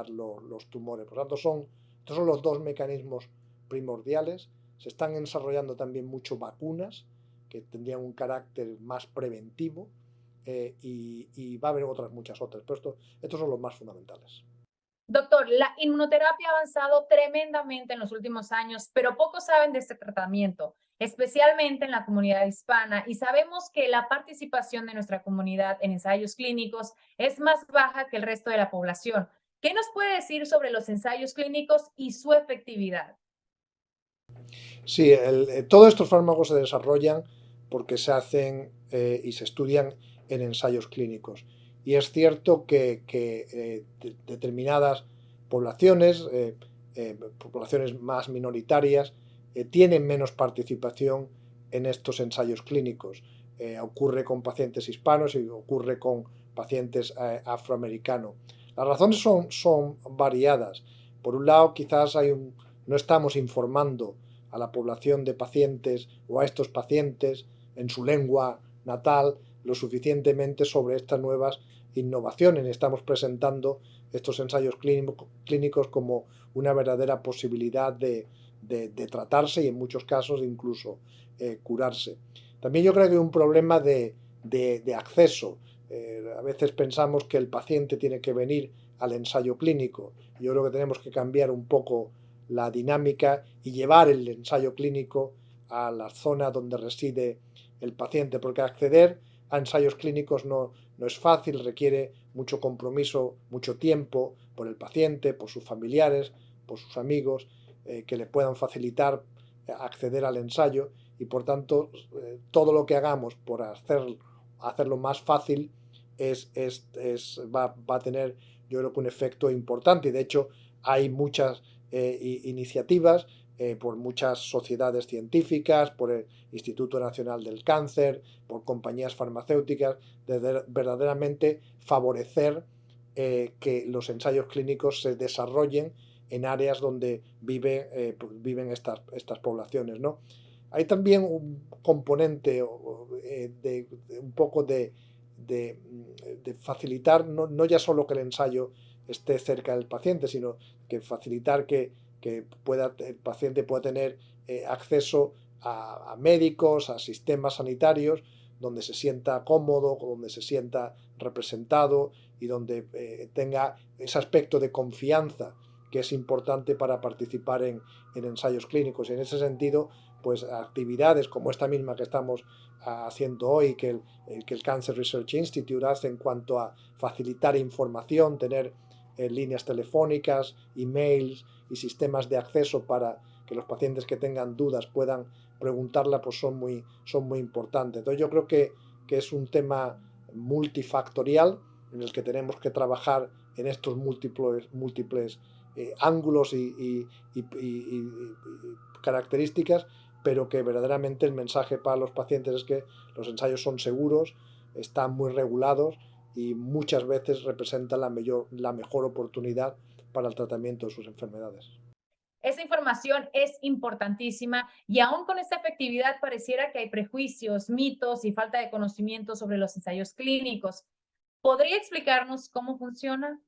los tumores. Por lo tanto, estos son los dos mecanismos primordiales. Se están desarrollando también mucho vacunas que tendrían un carácter más preventivo, y va a haber muchas otras, pero estos son los más fundamentales. Doctor, la inmunoterapia ha avanzado tremendamente en los últimos años, pero pocos saben de este tratamiento, especialmente en la comunidad hispana, y sabemos que la participación de nuestra comunidad en ensayos clínicos es más baja que el resto de la población. ¿Qué nos puede decir sobre los ensayos clínicos y su efectividad? Sí, todos estos fármacos se desarrollan porque se hacen y se estudian en ensayos clínicos. Y es cierto que determinadas poblaciones, poblaciones más minoritarias, tienen menos participación en estos ensayos clínicos. Ocurre con pacientes hispanos y ocurre con pacientes afroamericanos. Las razones son variadas. Por un lado, quizás no estamos informando a la población de pacientes o a estos pacientes en su lengua natal lo suficientemente sobre estas nuevas innovaciones. Estamos presentando estos ensayos clínicos como una verdadera posibilidad de tratarse y en muchos casos incluso curarse. También yo creo que hay un problema de acceso. A veces pensamos que el paciente tiene que venir al ensayo clínico. Yo creo que tenemos que cambiar un poco la dinámica y llevar el ensayo clínico a la zona donde reside el paciente, porque acceder a ensayos clínicos no es fácil, requiere mucho compromiso, mucho tiempo por el paciente, por sus familiares, por sus amigos, que le puedan facilitar acceder al ensayo, y por tanto todo lo que hagamos por hacerlo más fácil va a tener, yo creo, que un efecto importante. Y de hecho hay muchas iniciativas por muchas sociedades científicas, por el Instituto Nacional del Cáncer, por compañías farmacéuticas, de verdaderamente favorecer que los ensayos clínicos se desarrollen en áreas donde viven estas poblaciones, ¿no? Hay también un componente de un poco de facilitar, no ya solo que el ensayo esté cerca del paciente, sino que facilitar que el paciente pueda tener acceso a médicos, a sistemas sanitarios, donde se sienta cómodo, donde se sienta representado y donde tenga ese aspecto de confianza que es importante para participar en ensayos clínicos. Y en ese sentido, pues actividades como esta misma que estamos haciendo hoy, que el Cancer Research Institute hace en cuanto a facilitar información, tener líneas telefónicas, emails y sistemas de acceso para que los pacientes que tengan dudas puedan preguntarla, pues son muy importantes. Entonces yo creo que es un tema multifactorial en el que tenemos que trabajar en estos múltiples ángulos y características, pero que verdaderamente el mensaje para los pacientes es que los ensayos son seguros, están muy regulados y muchas veces representan la mejor oportunidad para el tratamiento de sus enfermedades. Esa información es importantísima y aún con esta efectividad pareciera que hay prejuicios, mitos y falta de conocimiento sobre los ensayos clínicos. ¿Podría explicarnos cómo funciona?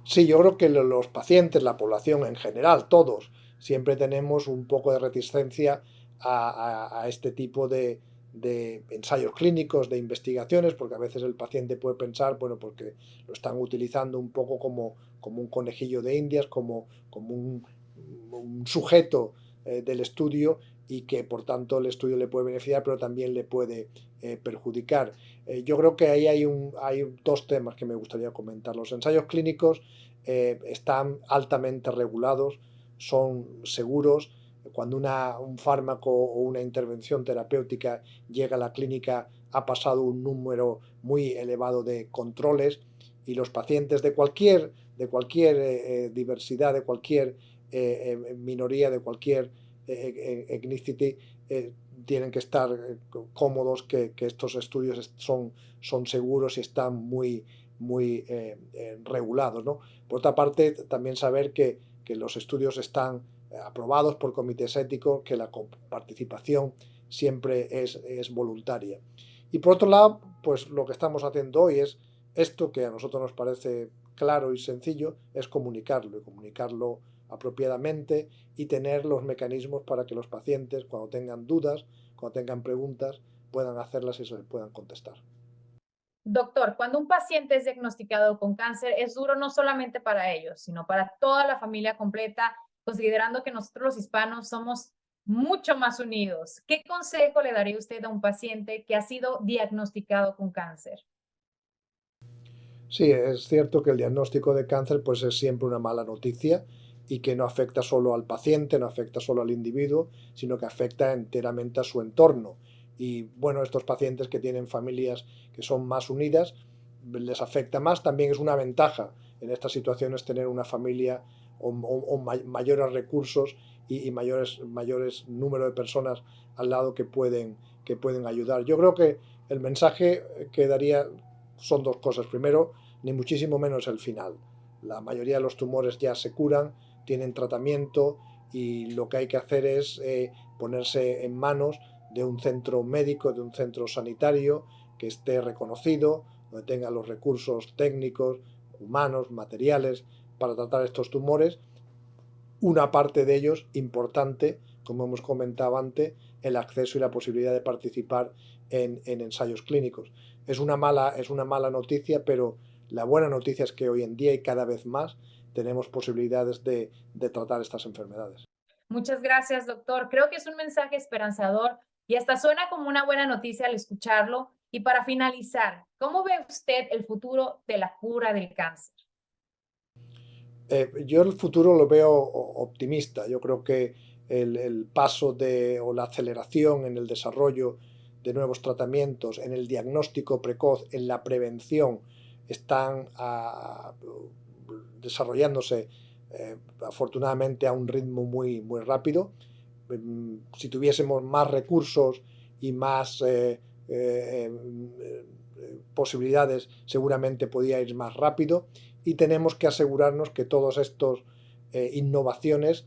Sí, yo creo que los pacientes, la población en general, todos, siempre tenemos un poco de reticencia a este tipo de ensayos clínicos, de investigaciones, porque a veces el paciente puede pensar, bueno, porque lo están utilizando un poco como un conejillo de indias, como un sujeto del estudio y que por tanto el estudio le puede beneficiar, pero también le puede perjudicar. Yo creo que ahí hay dos temas que me gustaría comentar. Los ensayos clínicos están altamente regulados, son seguros. Cuando un fármaco o una intervención terapéutica llega a la clínica, ha pasado un número muy elevado de controles y los pacientes de cualquier diversidad, de cualquier minoría, de cualquier ethnicity, tienen que estar cómodos que estos estudios son seguros y están muy regulados, ¿no? Por otra parte, también saber que los estudios están aprobados por comités éticos, que la participación siempre es voluntaria. Y por otro lado, pues lo que estamos haciendo hoy es esto que a nosotros nos parece claro y sencillo, es comunicarlo y comunicarlo apropiadamente y tener los mecanismos para que los pacientes, cuando tengan dudas, cuando tengan preguntas, puedan hacerlas y se les puedan contestar. Doctor, cuando un paciente es diagnosticado con cáncer, es duro no solamente para ellos, sino para toda la familia completa, considerando que nosotros los hispanos somos mucho más unidos. ¿Qué consejo le daría usted a un paciente que ha sido diagnosticado con cáncer? Sí, es cierto que el diagnóstico de cáncer pues es siempre una mala noticia y que no afecta solo al paciente, no afecta solo al individuo, sino que afecta enteramente a su entorno. Y bueno, estos pacientes que tienen familias que son más unidas, les afecta más. También es una ventaja en estas situaciones tener una familia o mayores recursos y mayores número de personas al lado que pueden ayudar. Yo creo que el mensaje que daría son dos cosas. Primero, ni muchísimo menos el final. La mayoría de los tumores ya se curan, tienen tratamiento y lo que hay que hacer es ponerse en manos de un centro médico, de un centro sanitario que esté reconocido, donde tenga los recursos técnicos, humanos, materiales para tratar estos tumores. Una parte de ellos importante, como hemos comentado antes, el acceso y la posibilidad de participar en ensayos clínicos. Es una mala noticia, pero la buena noticia es que hoy en día y cada vez más tenemos posibilidades de tratar estas enfermedades. Muchas gracias, doctor. Creo que es un mensaje esperanzador y hasta suena como una buena noticia al escucharlo. Y para finalizar, ¿cómo ve usted el futuro de la cura del cáncer? Yo el futuro lo veo optimista. Yo creo que el paso o la aceleración en el desarrollo de nuevos tratamientos, en el diagnóstico precoz, en la prevención, están desarrollándose afortunadamente a un ritmo muy rápido. Si tuviésemos más recursos y más posibilidades, seguramente podría ir más rápido y tenemos que asegurarnos que todas estas innovaciones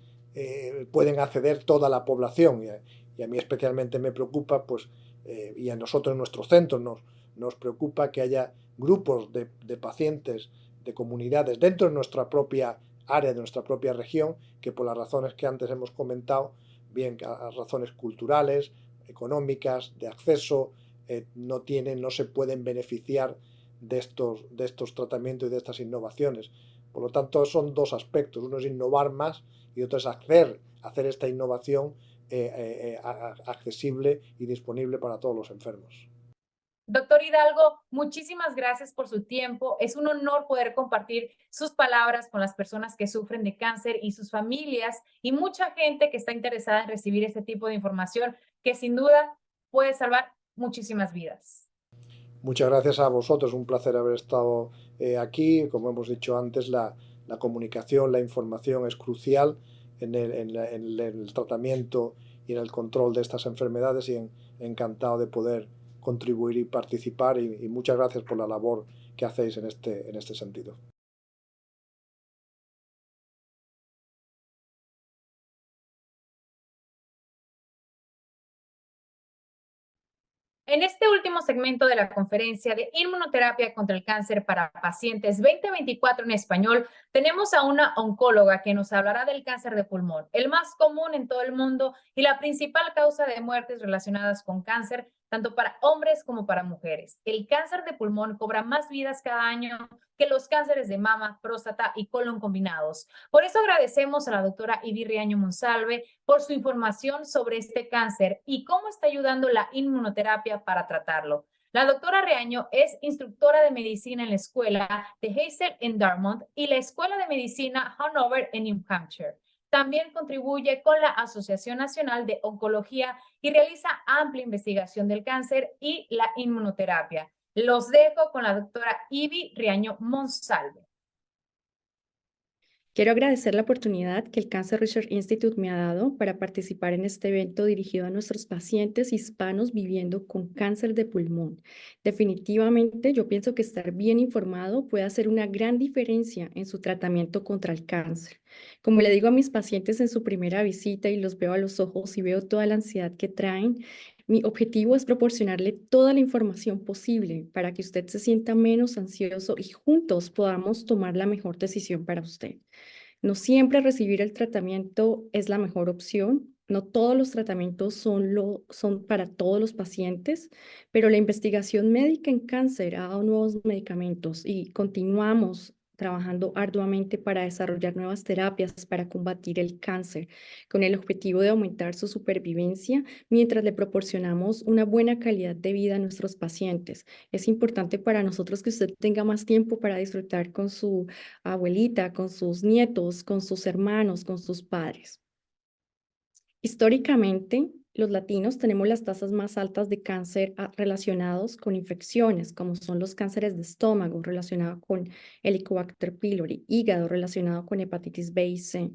pueden acceder toda la población y a mí especialmente me preocupa pues, y a nosotros en nuestros centros nos preocupa que haya grupos de pacientes, de comunidades dentro de nuestra propia área, de nuestra propia región, que por las razones que antes hemos comentado, bien a razones culturales, económicas, de acceso, no se pueden beneficiar de estos tratamientos y de estas innovaciones. Por lo tanto, son dos aspectos. Uno es innovar más y otro es hacer esta innovación accesible y disponible para todos los enfermos. Doctor Hidalgo, muchísimas gracias por su tiempo. Es un honor poder compartir sus palabras con las personas que sufren de cáncer y sus familias y mucha gente que está interesada en recibir este tipo de información que sin duda puede salvar muchísimas vidas. Muchas gracias a vosotros, un placer haber estado aquí. Como hemos dicho antes, la comunicación, la información es crucial en el tratamiento y en el control de estas enfermedades y encantado de poder contribuir y participar y muchas gracias por la labor que hacéis en este sentido. En este último segmento de la conferencia de inmunoterapia contra el cáncer para pacientes 2024 en español, tenemos a una oncóloga que nos hablará del cáncer de pulmón, el más común en todo el mundo y la principal causa de muertes relacionadas con cáncer, tanto para hombres como para mujeres. El cáncer de pulmón cobra más vidas cada año que los cánceres de mama, próstata y colon combinados. Por eso agradecemos a la doctora Ivy Riaño Monsalve por su información sobre este cáncer y cómo está ayudando la inmunoterapia para tratarlo. La doctora Riaño es instructora de medicina en la escuela de Hazel en Dartmouth y la escuela de medicina Hanover en New Hampshire. También contribuye con la Asociación Nacional de Oncología y realiza amplia investigación del cáncer y la inmunoterapia. Los dejo con la doctora Ivy Riaño Monsalve. Quiero agradecer la oportunidad que el Cancer Research Institute me ha dado para participar en este evento dirigido a nuestros pacientes hispanos viviendo con cáncer de pulmón. Definitivamente, yo pienso que estar bien informado puede hacer una gran diferencia en su tratamiento contra el cáncer. Como le digo a mis pacientes en su primera visita y los veo a los ojos y veo toda la ansiedad que traen, mi objetivo es proporcionarle toda la información posible para que usted se sienta menos ansioso y juntos podamos tomar la mejor decisión para usted. No siempre recibir el tratamiento es la mejor opción. No todos los tratamientos son para todos los pacientes, pero la investigación médica en cáncer ha dado nuevos medicamentos y continuamos trabajando arduamente para desarrollar nuevas terapias para combatir el cáncer, con el objetivo de aumentar su supervivencia mientras le proporcionamos una buena calidad de vida a nuestros pacientes. Es importante para nosotros que usted tenga más tiempo para disfrutar con su abuelita, con sus nietos, con sus hermanos, con sus padres. Históricamente, los latinos tenemos las tasas más altas de cáncer relacionados con infecciones, como son los cánceres de estómago relacionados con Helicobacter pylori, hígado relacionado con hepatitis B y C,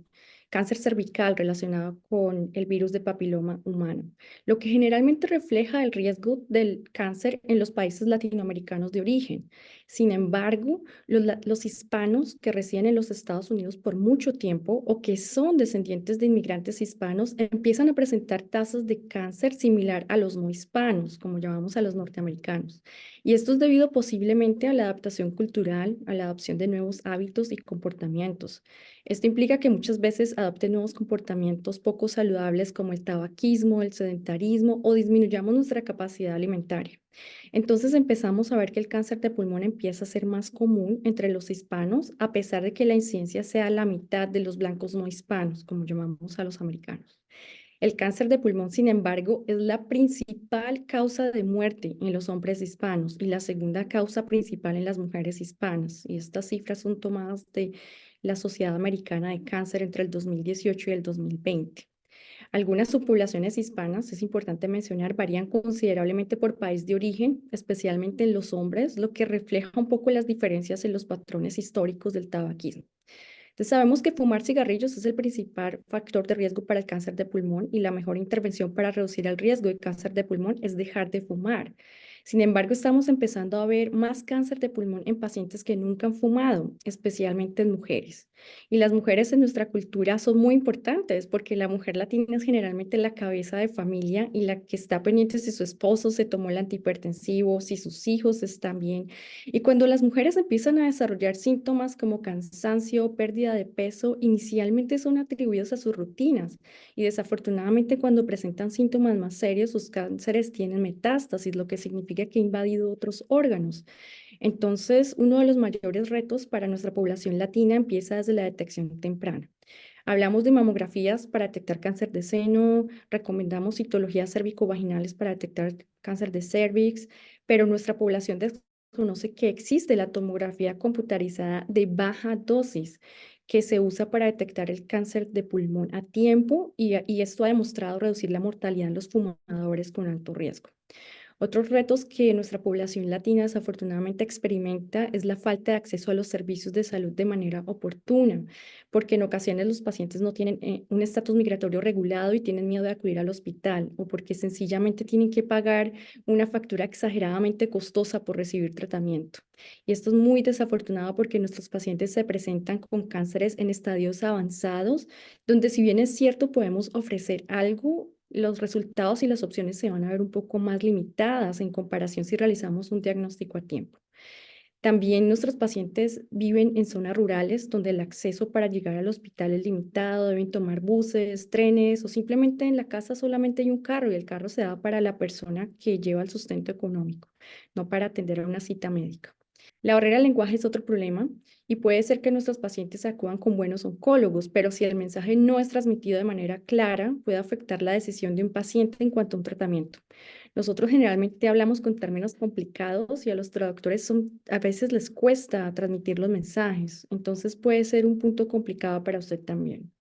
cáncer cervical relacionado con el virus de papiloma humano, lo que generalmente refleja el riesgo del cáncer en los países latinoamericanos de origen. Sin embargo, los hispanos que residen en los Estados Unidos por mucho tiempo o que son descendientes de inmigrantes hispanos empiezan a presentar tasas de cáncer similar a los no hispanos, como llamamos a los norteamericanos. Y esto es debido posiblemente a la adaptación cultural, a la adopción de nuevos hábitos y comportamientos. Esto implica que muchas veces adopten nuevos comportamientos poco saludables como el tabaquismo, el sedentarismo o disminuyamos nuestra capacidad alimentaria. Entonces empezamos a ver que el cáncer de pulmón empieza a ser más común entre los hispanos, a pesar de que la incidencia sea la mitad de los blancos no hispanos, como llamamos a los americanos. El cáncer de pulmón, sin embargo, es la principal causa de muerte en los hombres hispanos y la segunda causa principal en las mujeres hispanas. Y estas cifras son tomadas de la Sociedad Americana de Cáncer entre el 2018 y el 2020. Algunas subpoblaciones hispanas, es importante mencionar, varían considerablemente por país de origen, especialmente en los hombres, lo que refleja un poco las diferencias en los patrones históricos del tabaquismo. Entonces, sabemos que fumar cigarrillos es el principal factor de riesgo para el cáncer de pulmón y la mejor intervención para reducir el riesgo de cáncer de pulmón es dejar de fumar. Sin embargo, estamos empezando a ver más cáncer de pulmón en pacientes que nunca han fumado, especialmente en mujeres. Y las mujeres en nuestra cultura son muy importantes porque la mujer latina es generalmente la cabeza de familia y la que está pendiente si su esposo se tomó el antihipertensivo, si sus hijos están bien. Y cuando las mujeres empiezan a desarrollar síntomas como cansancio, pérdida de peso, inicialmente son atribuidos a sus rutinas y desafortunadamente cuando presentan síntomas más serios, sus cánceres tienen metástasis, lo que significa que ha invadido otros órganos. Entonces, uno de los mayores retos para nuestra población latina empieza desde la detección temprana. Hablamos de mamografías para detectar cáncer de seno, recomendamos citologías cervicovaginales para detectar cáncer de cervix, pero nuestra población desconoce que existe la tomografía computarizada de baja dosis que se usa para detectar el cáncer de pulmón a tiempo y esto ha demostrado reducir la mortalidad en los fumadores con alto riesgo. Otros retos que nuestra población latina desafortunadamente experimenta es la falta de acceso a los servicios de salud de manera oportuna, porque en ocasiones los pacientes no tienen un estatus migratorio regulado y tienen miedo de acudir al hospital, o porque sencillamente tienen que pagar una factura exageradamente costosa por recibir tratamiento. Y esto es muy desafortunado porque nuestros pacientes se presentan con cánceres en estadios avanzados, donde si bien es cierto podemos ofrecer algo, los resultados y las opciones se van a ver un poco más limitadas en comparación si realizamos un diagnóstico a tiempo. También nuestros pacientes viven en zonas rurales donde el acceso para llegar al hospital es limitado, deben tomar buses, trenes o simplemente en la casa solamente hay un carro y el carro se da para la persona que lleva el sustento económico, no para atender a una cita médica. La barrera del lenguaje es otro problema y puede ser que nuestros pacientes acudan con buenos oncólogos, pero si el mensaje no es transmitido de manera clara, puede afectar la decisión de un paciente en cuanto a un tratamiento. Nosotros generalmente hablamos con términos complicados y a los traductores a veces les cuesta transmitir los mensajes, entonces puede ser un punto complicado para usted también.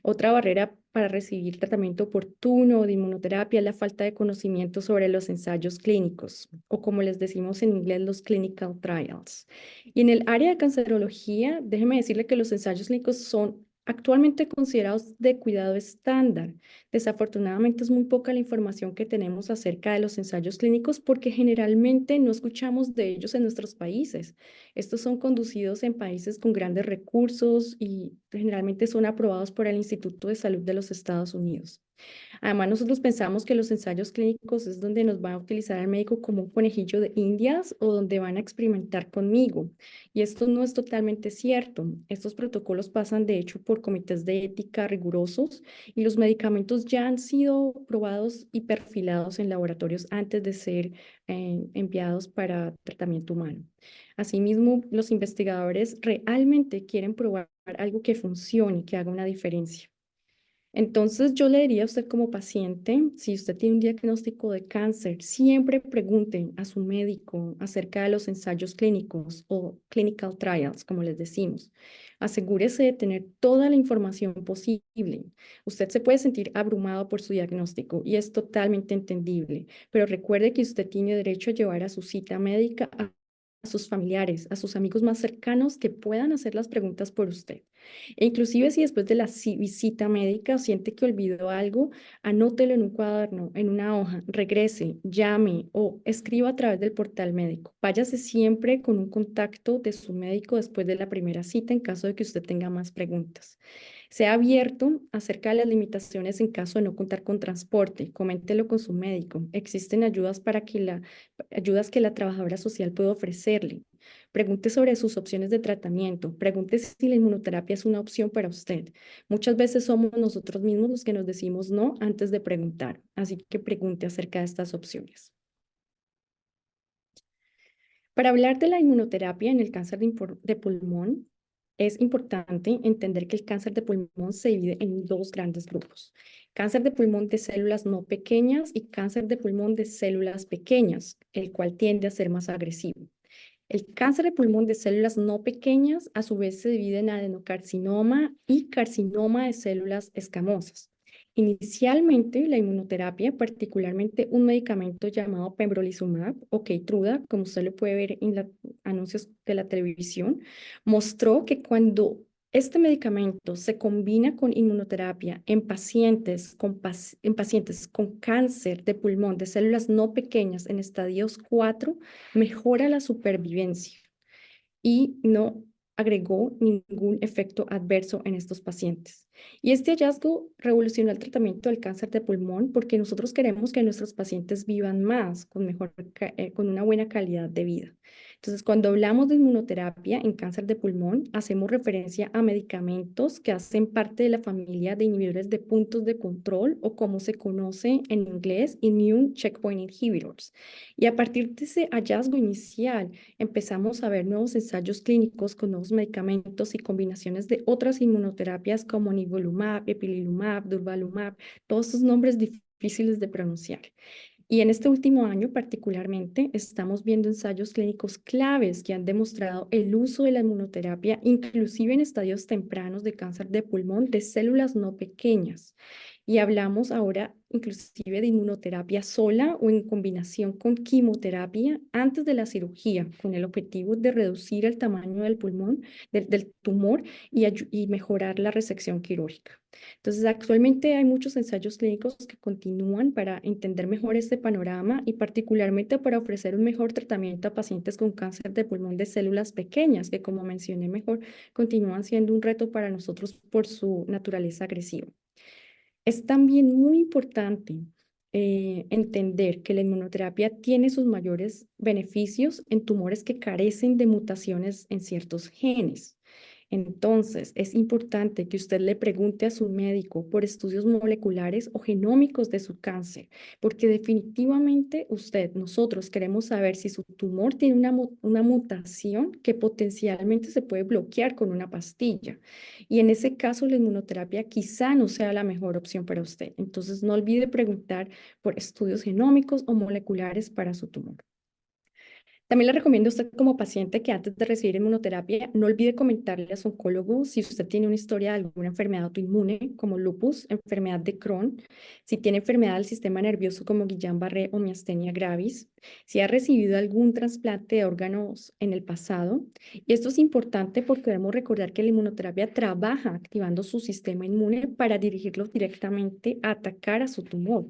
Otra barrera para recibir tratamiento oportuno de inmunoterapia es la falta de conocimiento sobre los ensayos clínicos, o como les decimos en inglés, los clinical trials. Y en el área de cancerología, déjeme decirle que los ensayos clínicos son actualmente considerados de cuidado estándar. Desafortunadamente es muy poca la información que tenemos acerca de los ensayos clínicos porque generalmente no escuchamos de ellos en nuestros países. Estos son conducidos en países con grandes recursos y generalmente son aprobados por el Instituto de Salud de los Estados Unidos. Además, nosotros pensamos que los ensayos clínicos es donde nos va a utilizar el médico como un conejillo de indias o donde van a experimentar conmigo. Y esto no es totalmente cierto. Estos protocolos pasan, de hecho, por comités de ética rigurosos y los medicamentos ya han sido probados y perfilados en laboratorios antes de ser enviados para tratamiento humano. Asimismo, los investigadores realmente quieren probar algo que funcione, que haga una diferencia. Entonces, yo le diría a usted como paciente, si usted tiene un diagnóstico de cáncer, siempre pregunte a su médico acerca de los ensayos clínicos o clinical trials, como les decimos. Asegúrese de tener toda la información posible. Usted se puede sentir abrumado por su diagnóstico y es totalmente entendible, pero recuerde que usted tiene derecho a llevar a su cita médica a sus familiares, a sus amigos más cercanos que puedan hacer las preguntas por usted. E inclusive si después de la visita médica siente que olvidó algo, anótelo en un cuaderno, en una hoja, regrese, llame o escriba a través del portal médico. Váyase siempre con un contacto de su médico después de la primera cita en caso de que usted tenga más preguntas. Sea abierto acerca de las limitaciones en caso de no contar con transporte. Coméntelo con su médico. Existen ayudas que la trabajadora social puede ofrecerle. Pregunte sobre sus opciones de tratamiento. Pregunte si la inmunoterapia es una opción para usted. Muchas veces somos nosotros mismos los que nos decimos no antes de preguntar. Así que pregunte acerca de estas opciones. Para hablar de la inmunoterapia en el cáncer de pulmón, es importante entender que el cáncer de pulmón se divide en dos grandes grupos: cáncer de pulmón de células no pequeñas y cáncer de pulmón de células pequeñas, el cual tiende a ser más agresivo. El cáncer de pulmón de células no pequeñas a su vez se divide en adenocarcinoma y carcinoma de células escamosas. Inicialmente, la inmunoterapia, particularmente un medicamento llamado pembrolizumab o Keytruda, como usted lo puede ver en los anuncios de la televisión, mostró que cuando este medicamento se combina con inmunoterapia en pacientes con cáncer de pulmón de células no pequeñas en estadios 4, mejora la supervivencia y no agregó ningún efecto adverso en estos pacientes. Y este hallazgo revolucionó el tratamiento del cáncer de pulmón porque nosotros queremos que nuestros pacientes vivan más con una buena calidad de vida. Entonces, cuando hablamos de inmunoterapia en cáncer de pulmón, hacemos referencia a medicamentos que hacen parte de la familia de inhibidores de puntos de control o como se conoce en inglés, Immune Checkpoint Inhibitors. Y a partir de ese hallazgo inicial, empezamos a ver nuevos ensayos clínicos con nuevos medicamentos y combinaciones de otras inmunoterapias como nivolumab, ipilimumab, durvalumab, todos estos nombres difíciles de pronunciar. Y en este último año particularmente estamos viendo ensayos clínicos claves que han demostrado el uso de la inmunoterapia, inclusive en estadios tempranos de cáncer de pulmón de células no pequeñas. Y hablamos ahora inclusive de inmunoterapia sola o en combinación con quimioterapia antes de la cirugía, con el objetivo de reducir el tamaño del pulmón, del tumor y mejorar la resección quirúrgica. Entonces, actualmente hay muchos ensayos clínicos que continúan para entender mejor este panorama y particularmente para ofrecer un mejor tratamiento a pacientes con cáncer de pulmón de células pequeñas, que como mencioné mejor, continúan siendo un reto para nosotros por su naturaleza agresiva. Es también muy importante entender que la inmunoterapia tiene sus mayores beneficios en tumores que carecen de mutaciones en ciertos genes. Entonces, es importante que usted le pregunte a su médico por estudios moleculares o genómicos de su cáncer, porque definitivamente nosotros queremos saber si su tumor tiene una mutación que potencialmente se puede bloquear con una pastilla. Y en ese caso, la inmunoterapia quizá no sea la mejor opción para usted. Entonces, no olvide preguntar por estudios genómicos o moleculares para su tumor. También le recomiendo a usted como paciente que antes de recibir inmunoterapia no olvide comentarle a su oncólogo si usted tiene una historia de alguna enfermedad autoinmune como lupus, enfermedad de Crohn, si tiene enfermedad del sistema nervioso como Guillain-Barré o miastenia gravis, si ha recibido algún trasplante de órganos en el pasado. Y esto es importante porque debemos recordar que la inmunoterapia trabaja activando su sistema inmune para dirigirlo directamente a atacar a su tumor.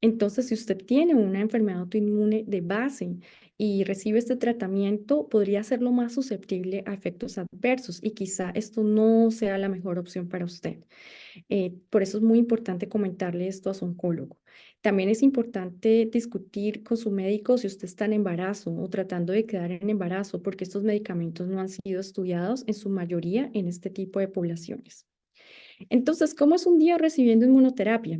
Entonces, si usted tiene una enfermedad autoinmune de base, y recibe este tratamiento, podría serlo más susceptible a efectos adversos y quizá esto no sea la mejor opción para usted. Por eso es muy importante comentarle esto a su oncólogo. También es importante discutir con su médico si usted está en embarazo o tratando de quedar en embarazo, porque estos medicamentos no han sido estudiados en su mayoría en este tipo de poblaciones. Entonces, ¿cómo es un día recibiendo inmunoterapia?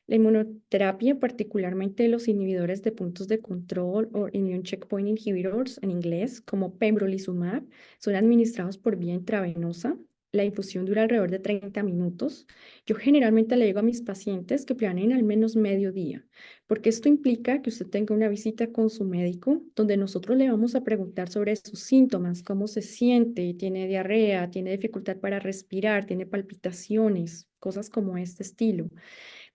La inmunoterapia, particularmente los inhibidores de puntos de control o immune checkpoint inhibitors en inglés, como pembrolizumab, son administrados por vía intravenosa. La infusión dura alrededor de 30 minutos. Yo generalmente le digo a mis pacientes que planeen al menos medio día, porque esto implica que usted tenga una visita con su médico, donde nosotros le vamos a preguntar sobre sus síntomas, cómo se siente, tiene diarrea, tiene dificultad para respirar, tiene palpitaciones, cosas como este estilo,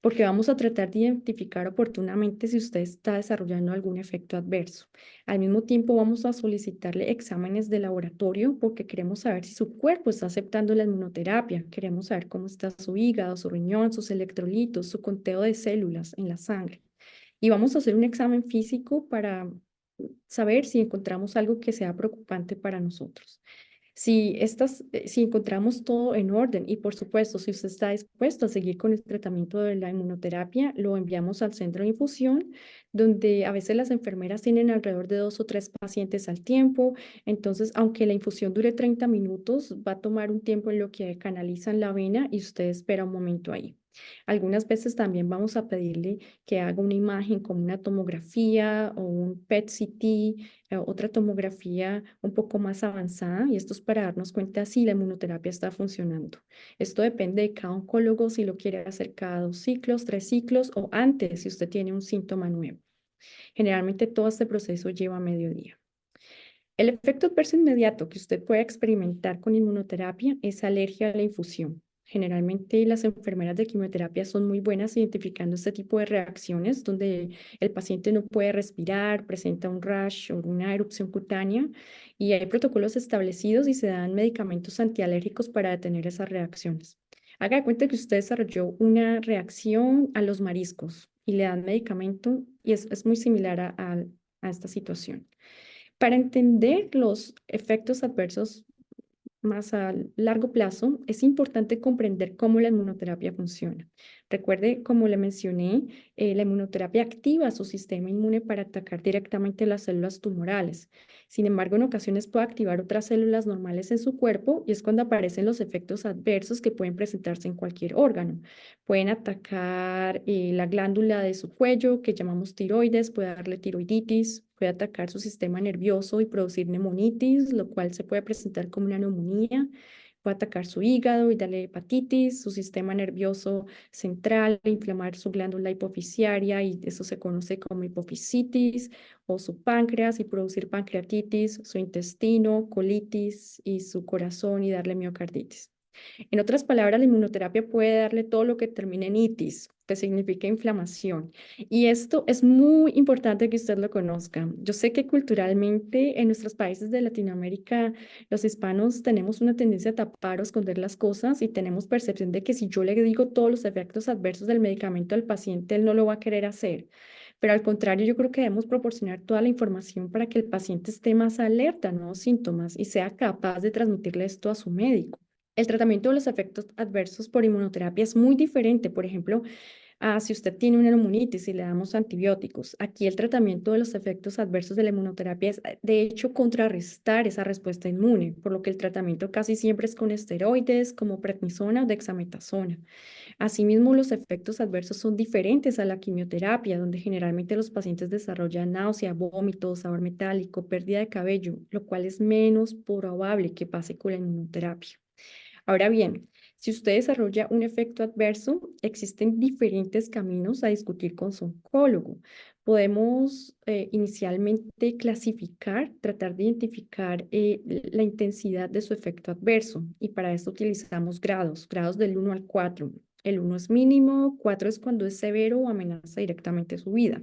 porque vamos a tratar de identificar oportunamente si usted está desarrollando algún efecto adverso. Al mismo tiempo, vamos a solicitarle exámenes de laboratorio porque queremos saber si su cuerpo está aceptando la inmunoterapia. Queremos saber cómo está su hígado, su riñón, sus electrolitos, su conteo de células en la sangre. Y vamos a hacer un examen físico para saber si encontramos algo que sea preocupante para nosotros. Si encontramos todo en orden y por supuesto, si usted está dispuesto a seguir con el tratamiento de la inmunoterapia, lo enviamos al centro de infusión, donde a veces las enfermeras tienen alrededor de 2 o 3 pacientes al tiempo. Entonces, aunque la infusión dure 30 minutos, va a tomar un tiempo en lo que canalizan la vena y usted espera un momento ahí. Algunas veces también vamos a pedirle que haga una imagen como una tomografía o un PET-CT, otra tomografía un poco más avanzada, y esto es para darnos cuenta si la inmunoterapia está funcionando. Esto depende de cada oncólogo, si lo quiere hacer cada 2 ciclos, 3 ciclos o antes si usted tiene un síntoma nuevo. Generalmente todo este proceso lleva medio día. El efecto adverso inmediato que usted puede experimentar con inmunoterapia es alergia a la infusión. Generalmente las enfermeras de quimioterapia son muy buenas identificando este tipo de reacciones donde el paciente no puede respirar, presenta un rash o una erupción cutánea, y hay protocolos establecidos y se dan medicamentos antialérgicos para detener esas reacciones. Haga de cuenta que usted desarrolló una reacción a los mariscos y le dan medicamento y es muy similar a esta situación. Para entender los efectos adversos más a largo plazo, es importante comprender cómo la inmunoterapia funciona. Recuerde, como le mencioné, la inmunoterapia activa su sistema inmune para atacar directamente las células tumorales. Sin embargo, en ocasiones puede activar otras células normales en su cuerpo y es cuando aparecen los efectos adversos que pueden presentarse en cualquier órgano. Pueden atacar la glándula de su cuello, que llamamos tiroides, puede darle tiroiditis, puede atacar su sistema nervioso y producir neumonitis, lo cual se puede presentar como una neumonía. Puede atacar su hígado y darle hepatitis, su sistema nervioso central, inflamar su glándula hipofisiaria y eso se conoce como hipofisitis, o su páncreas y producir pancreatitis, su intestino, colitis y su corazón y darle miocarditis. En otras palabras, la inmunoterapia puede darle todo lo que termine en itis, que significa inflamación. Y esto es muy importante que usted lo conozca. Yo sé que culturalmente en nuestros países de Latinoamérica, los hispanos tenemos una tendencia a tapar o esconder las cosas y tenemos percepción de que si yo le digo todos los efectos adversos del medicamento al paciente, él no lo va a querer hacer. Pero al contrario, yo creo que debemos proporcionar toda la información para que el paciente esté más alerta a nuevos síntomas y sea capaz de transmitirle esto a su médico. El tratamiento de los efectos adversos por inmunoterapia es muy diferente. Por ejemplo, si usted tiene una neumonitis y le damos antibióticos, aquí el tratamiento de los efectos adversos de la inmunoterapia es, de hecho, contrarrestar esa respuesta inmune, por lo que el tratamiento casi siempre es con esteroides como prednisona o dexametasona. Asimismo, los efectos adversos son diferentes a la quimioterapia, donde generalmente los pacientes desarrollan náusea, vómitos, sabor metálico, pérdida de cabello, lo cual es menos probable que pase con la inmunoterapia. Ahora bien, si usted desarrolla un efecto adverso, existen diferentes caminos a discutir con su oncólogo. Podemos inicialmente clasificar, tratar de identificar la intensidad de su efecto adverso y para eso utilizamos grados del 1 al 4. El 1 es mínimo, 4 es cuando es severo o amenaza directamente su vida.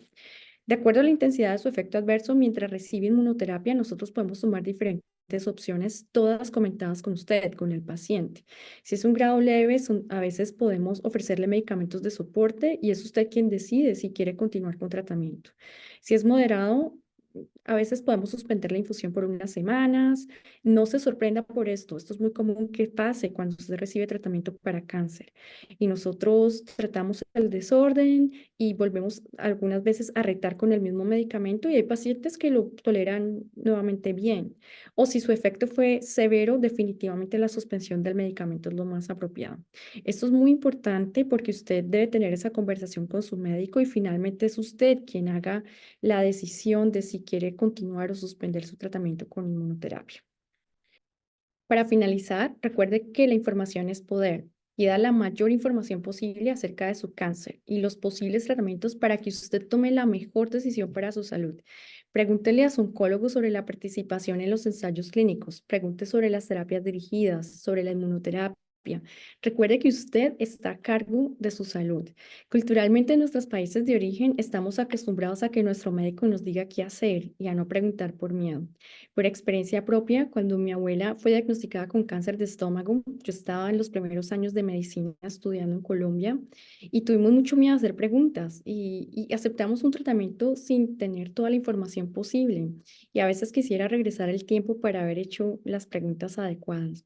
De acuerdo a la intensidad de su efecto adverso, mientras recibe inmunoterapia, nosotros podemos tomar diferentes opciones, todas comentadas con usted, con el paciente. Si es un grado leve, a veces podemos ofrecerle medicamentos de soporte y es usted quien decide si quiere continuar con tratamiento. Si es moderado, a veces podemos suspender la infusión por unas semanas. No se sorprenda por esto. Esto es muy común que pase cuando usted recibe tratamiento para cáncer. Y nosotros tratamos el desorden y volvemos algunas veces a retar con el mismo medicamento y hay pacientes que lo toleran nuevamente bien. O si su efecto fue severo, definitivamente la suspensión del medicamento es lo más apropiado. Esto es muy importante porque usted debe tener esa conversación con su médico y finalmente es usted quien haga la decisión de si quiere continuar o suspender su tratamiento con inmunoterapia. Para finalizar, recuerde que la información es poder y da la mayor información posible acerca de su cáncer y los posibles tratamientos para que usted tome la mejor decisión para su salud. Pregúntele a su oncólogo sobre la participación en los ensayos clínicos, pregunte sobre las terapias dirigidas, sobre la inmunoterapia. Recuerde que usted está a cargo de su salud. Culturalmente en nuestros países de origen estamos acostumbrados a que nuestro médico nos diga qué hacer y a no preguntar por miedo. Por experiencia propia, cuando mi abuela fue diagnosticada con cáncer de estómago, yo estaba en los primeros años de medicina estudiando en Colombia y tuvimos mucho miedo a hacer preguntas y aceptamos un tratamiento sin tener toda la información posible. Y a veces quisiera regresar el tiempo para haber hecho las preguntas adecuadas.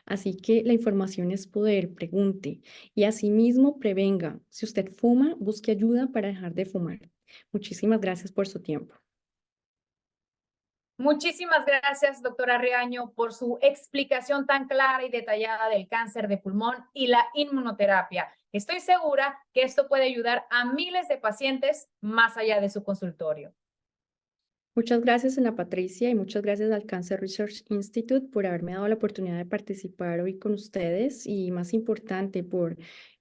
Así que la información es poder, pregunte y asimismo prevenga. Si usted fuma, busque ayuda para dejar de fumar. Muchísimas gracias por su tiempo. Muchísimas gracias, doctora Riaño, por su explicación tan clara y detallada del cáncer de pulmón y la inmunoterapia. Estoy segura que esto puede ayudar a miles de pacientes más allá de su consultorio. Muchas gracias, Ana Patricia, y muchas gracias al Cancer Research Institute por haberme dado la oportunidad de participar hoy con ustedes y, más importante, por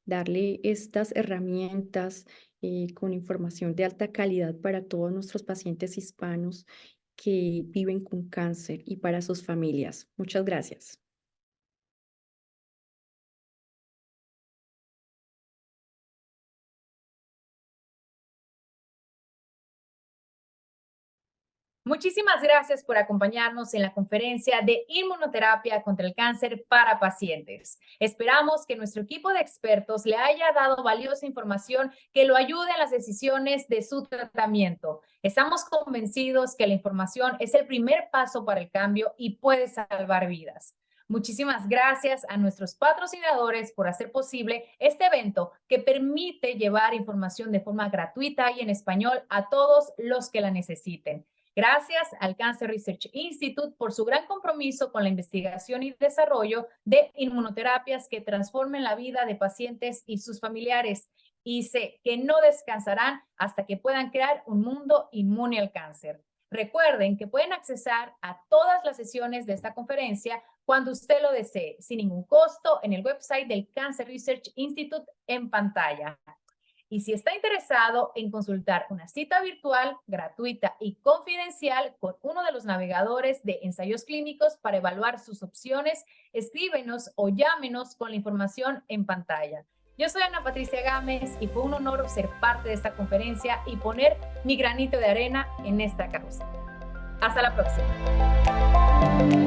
darle estas herramientas con información de alta calidad para todos nuestros pacientes hispanos que viven con cáncer y para sus familias. Muchas gracias. Muchísimas gracias por acompañarnos en la conferencia de inmunoterapia contra el cáncer para pacientes. Esperamos que nuestro equipo de expertos le haya dado valiosa información que lo ayude en las decisiones de su tratamiento. Estamos convencidos que la información es el primer paso para el cambio y puede salvar vidas. Muchísimas gracias a nuestros patrocinadores por hacer posible este evento que permite llevar información de forma gratuita y en español a todos los que la necesiten. Gracias al Cancer Research Institute por su gran compromiso con la investigación y desarrollo de inmunoterapias que transformen la vida de pacientes y sus familiares. Y sé que no descansarán hasta que puedan crear un mundo inmune al cáncer. Recuerden que pueden accesar a todas las sesiones de esta conferencia cuando usted lo desee, sin ningún costo, en el website del Cancer Research Institute en pantalla. Y si está interesado en consultar una cita virtual, gratuita y confidencial con uno de los navegadores de ensayos clínicos para evaluar sus opciones, escríbenos o llámenos con la información en pantalla. Yo soy Ana Patricia Gámez y fue un honor ser parte de esta conferencia y poner mi granito de arena en esta causa. Hasta la próxima.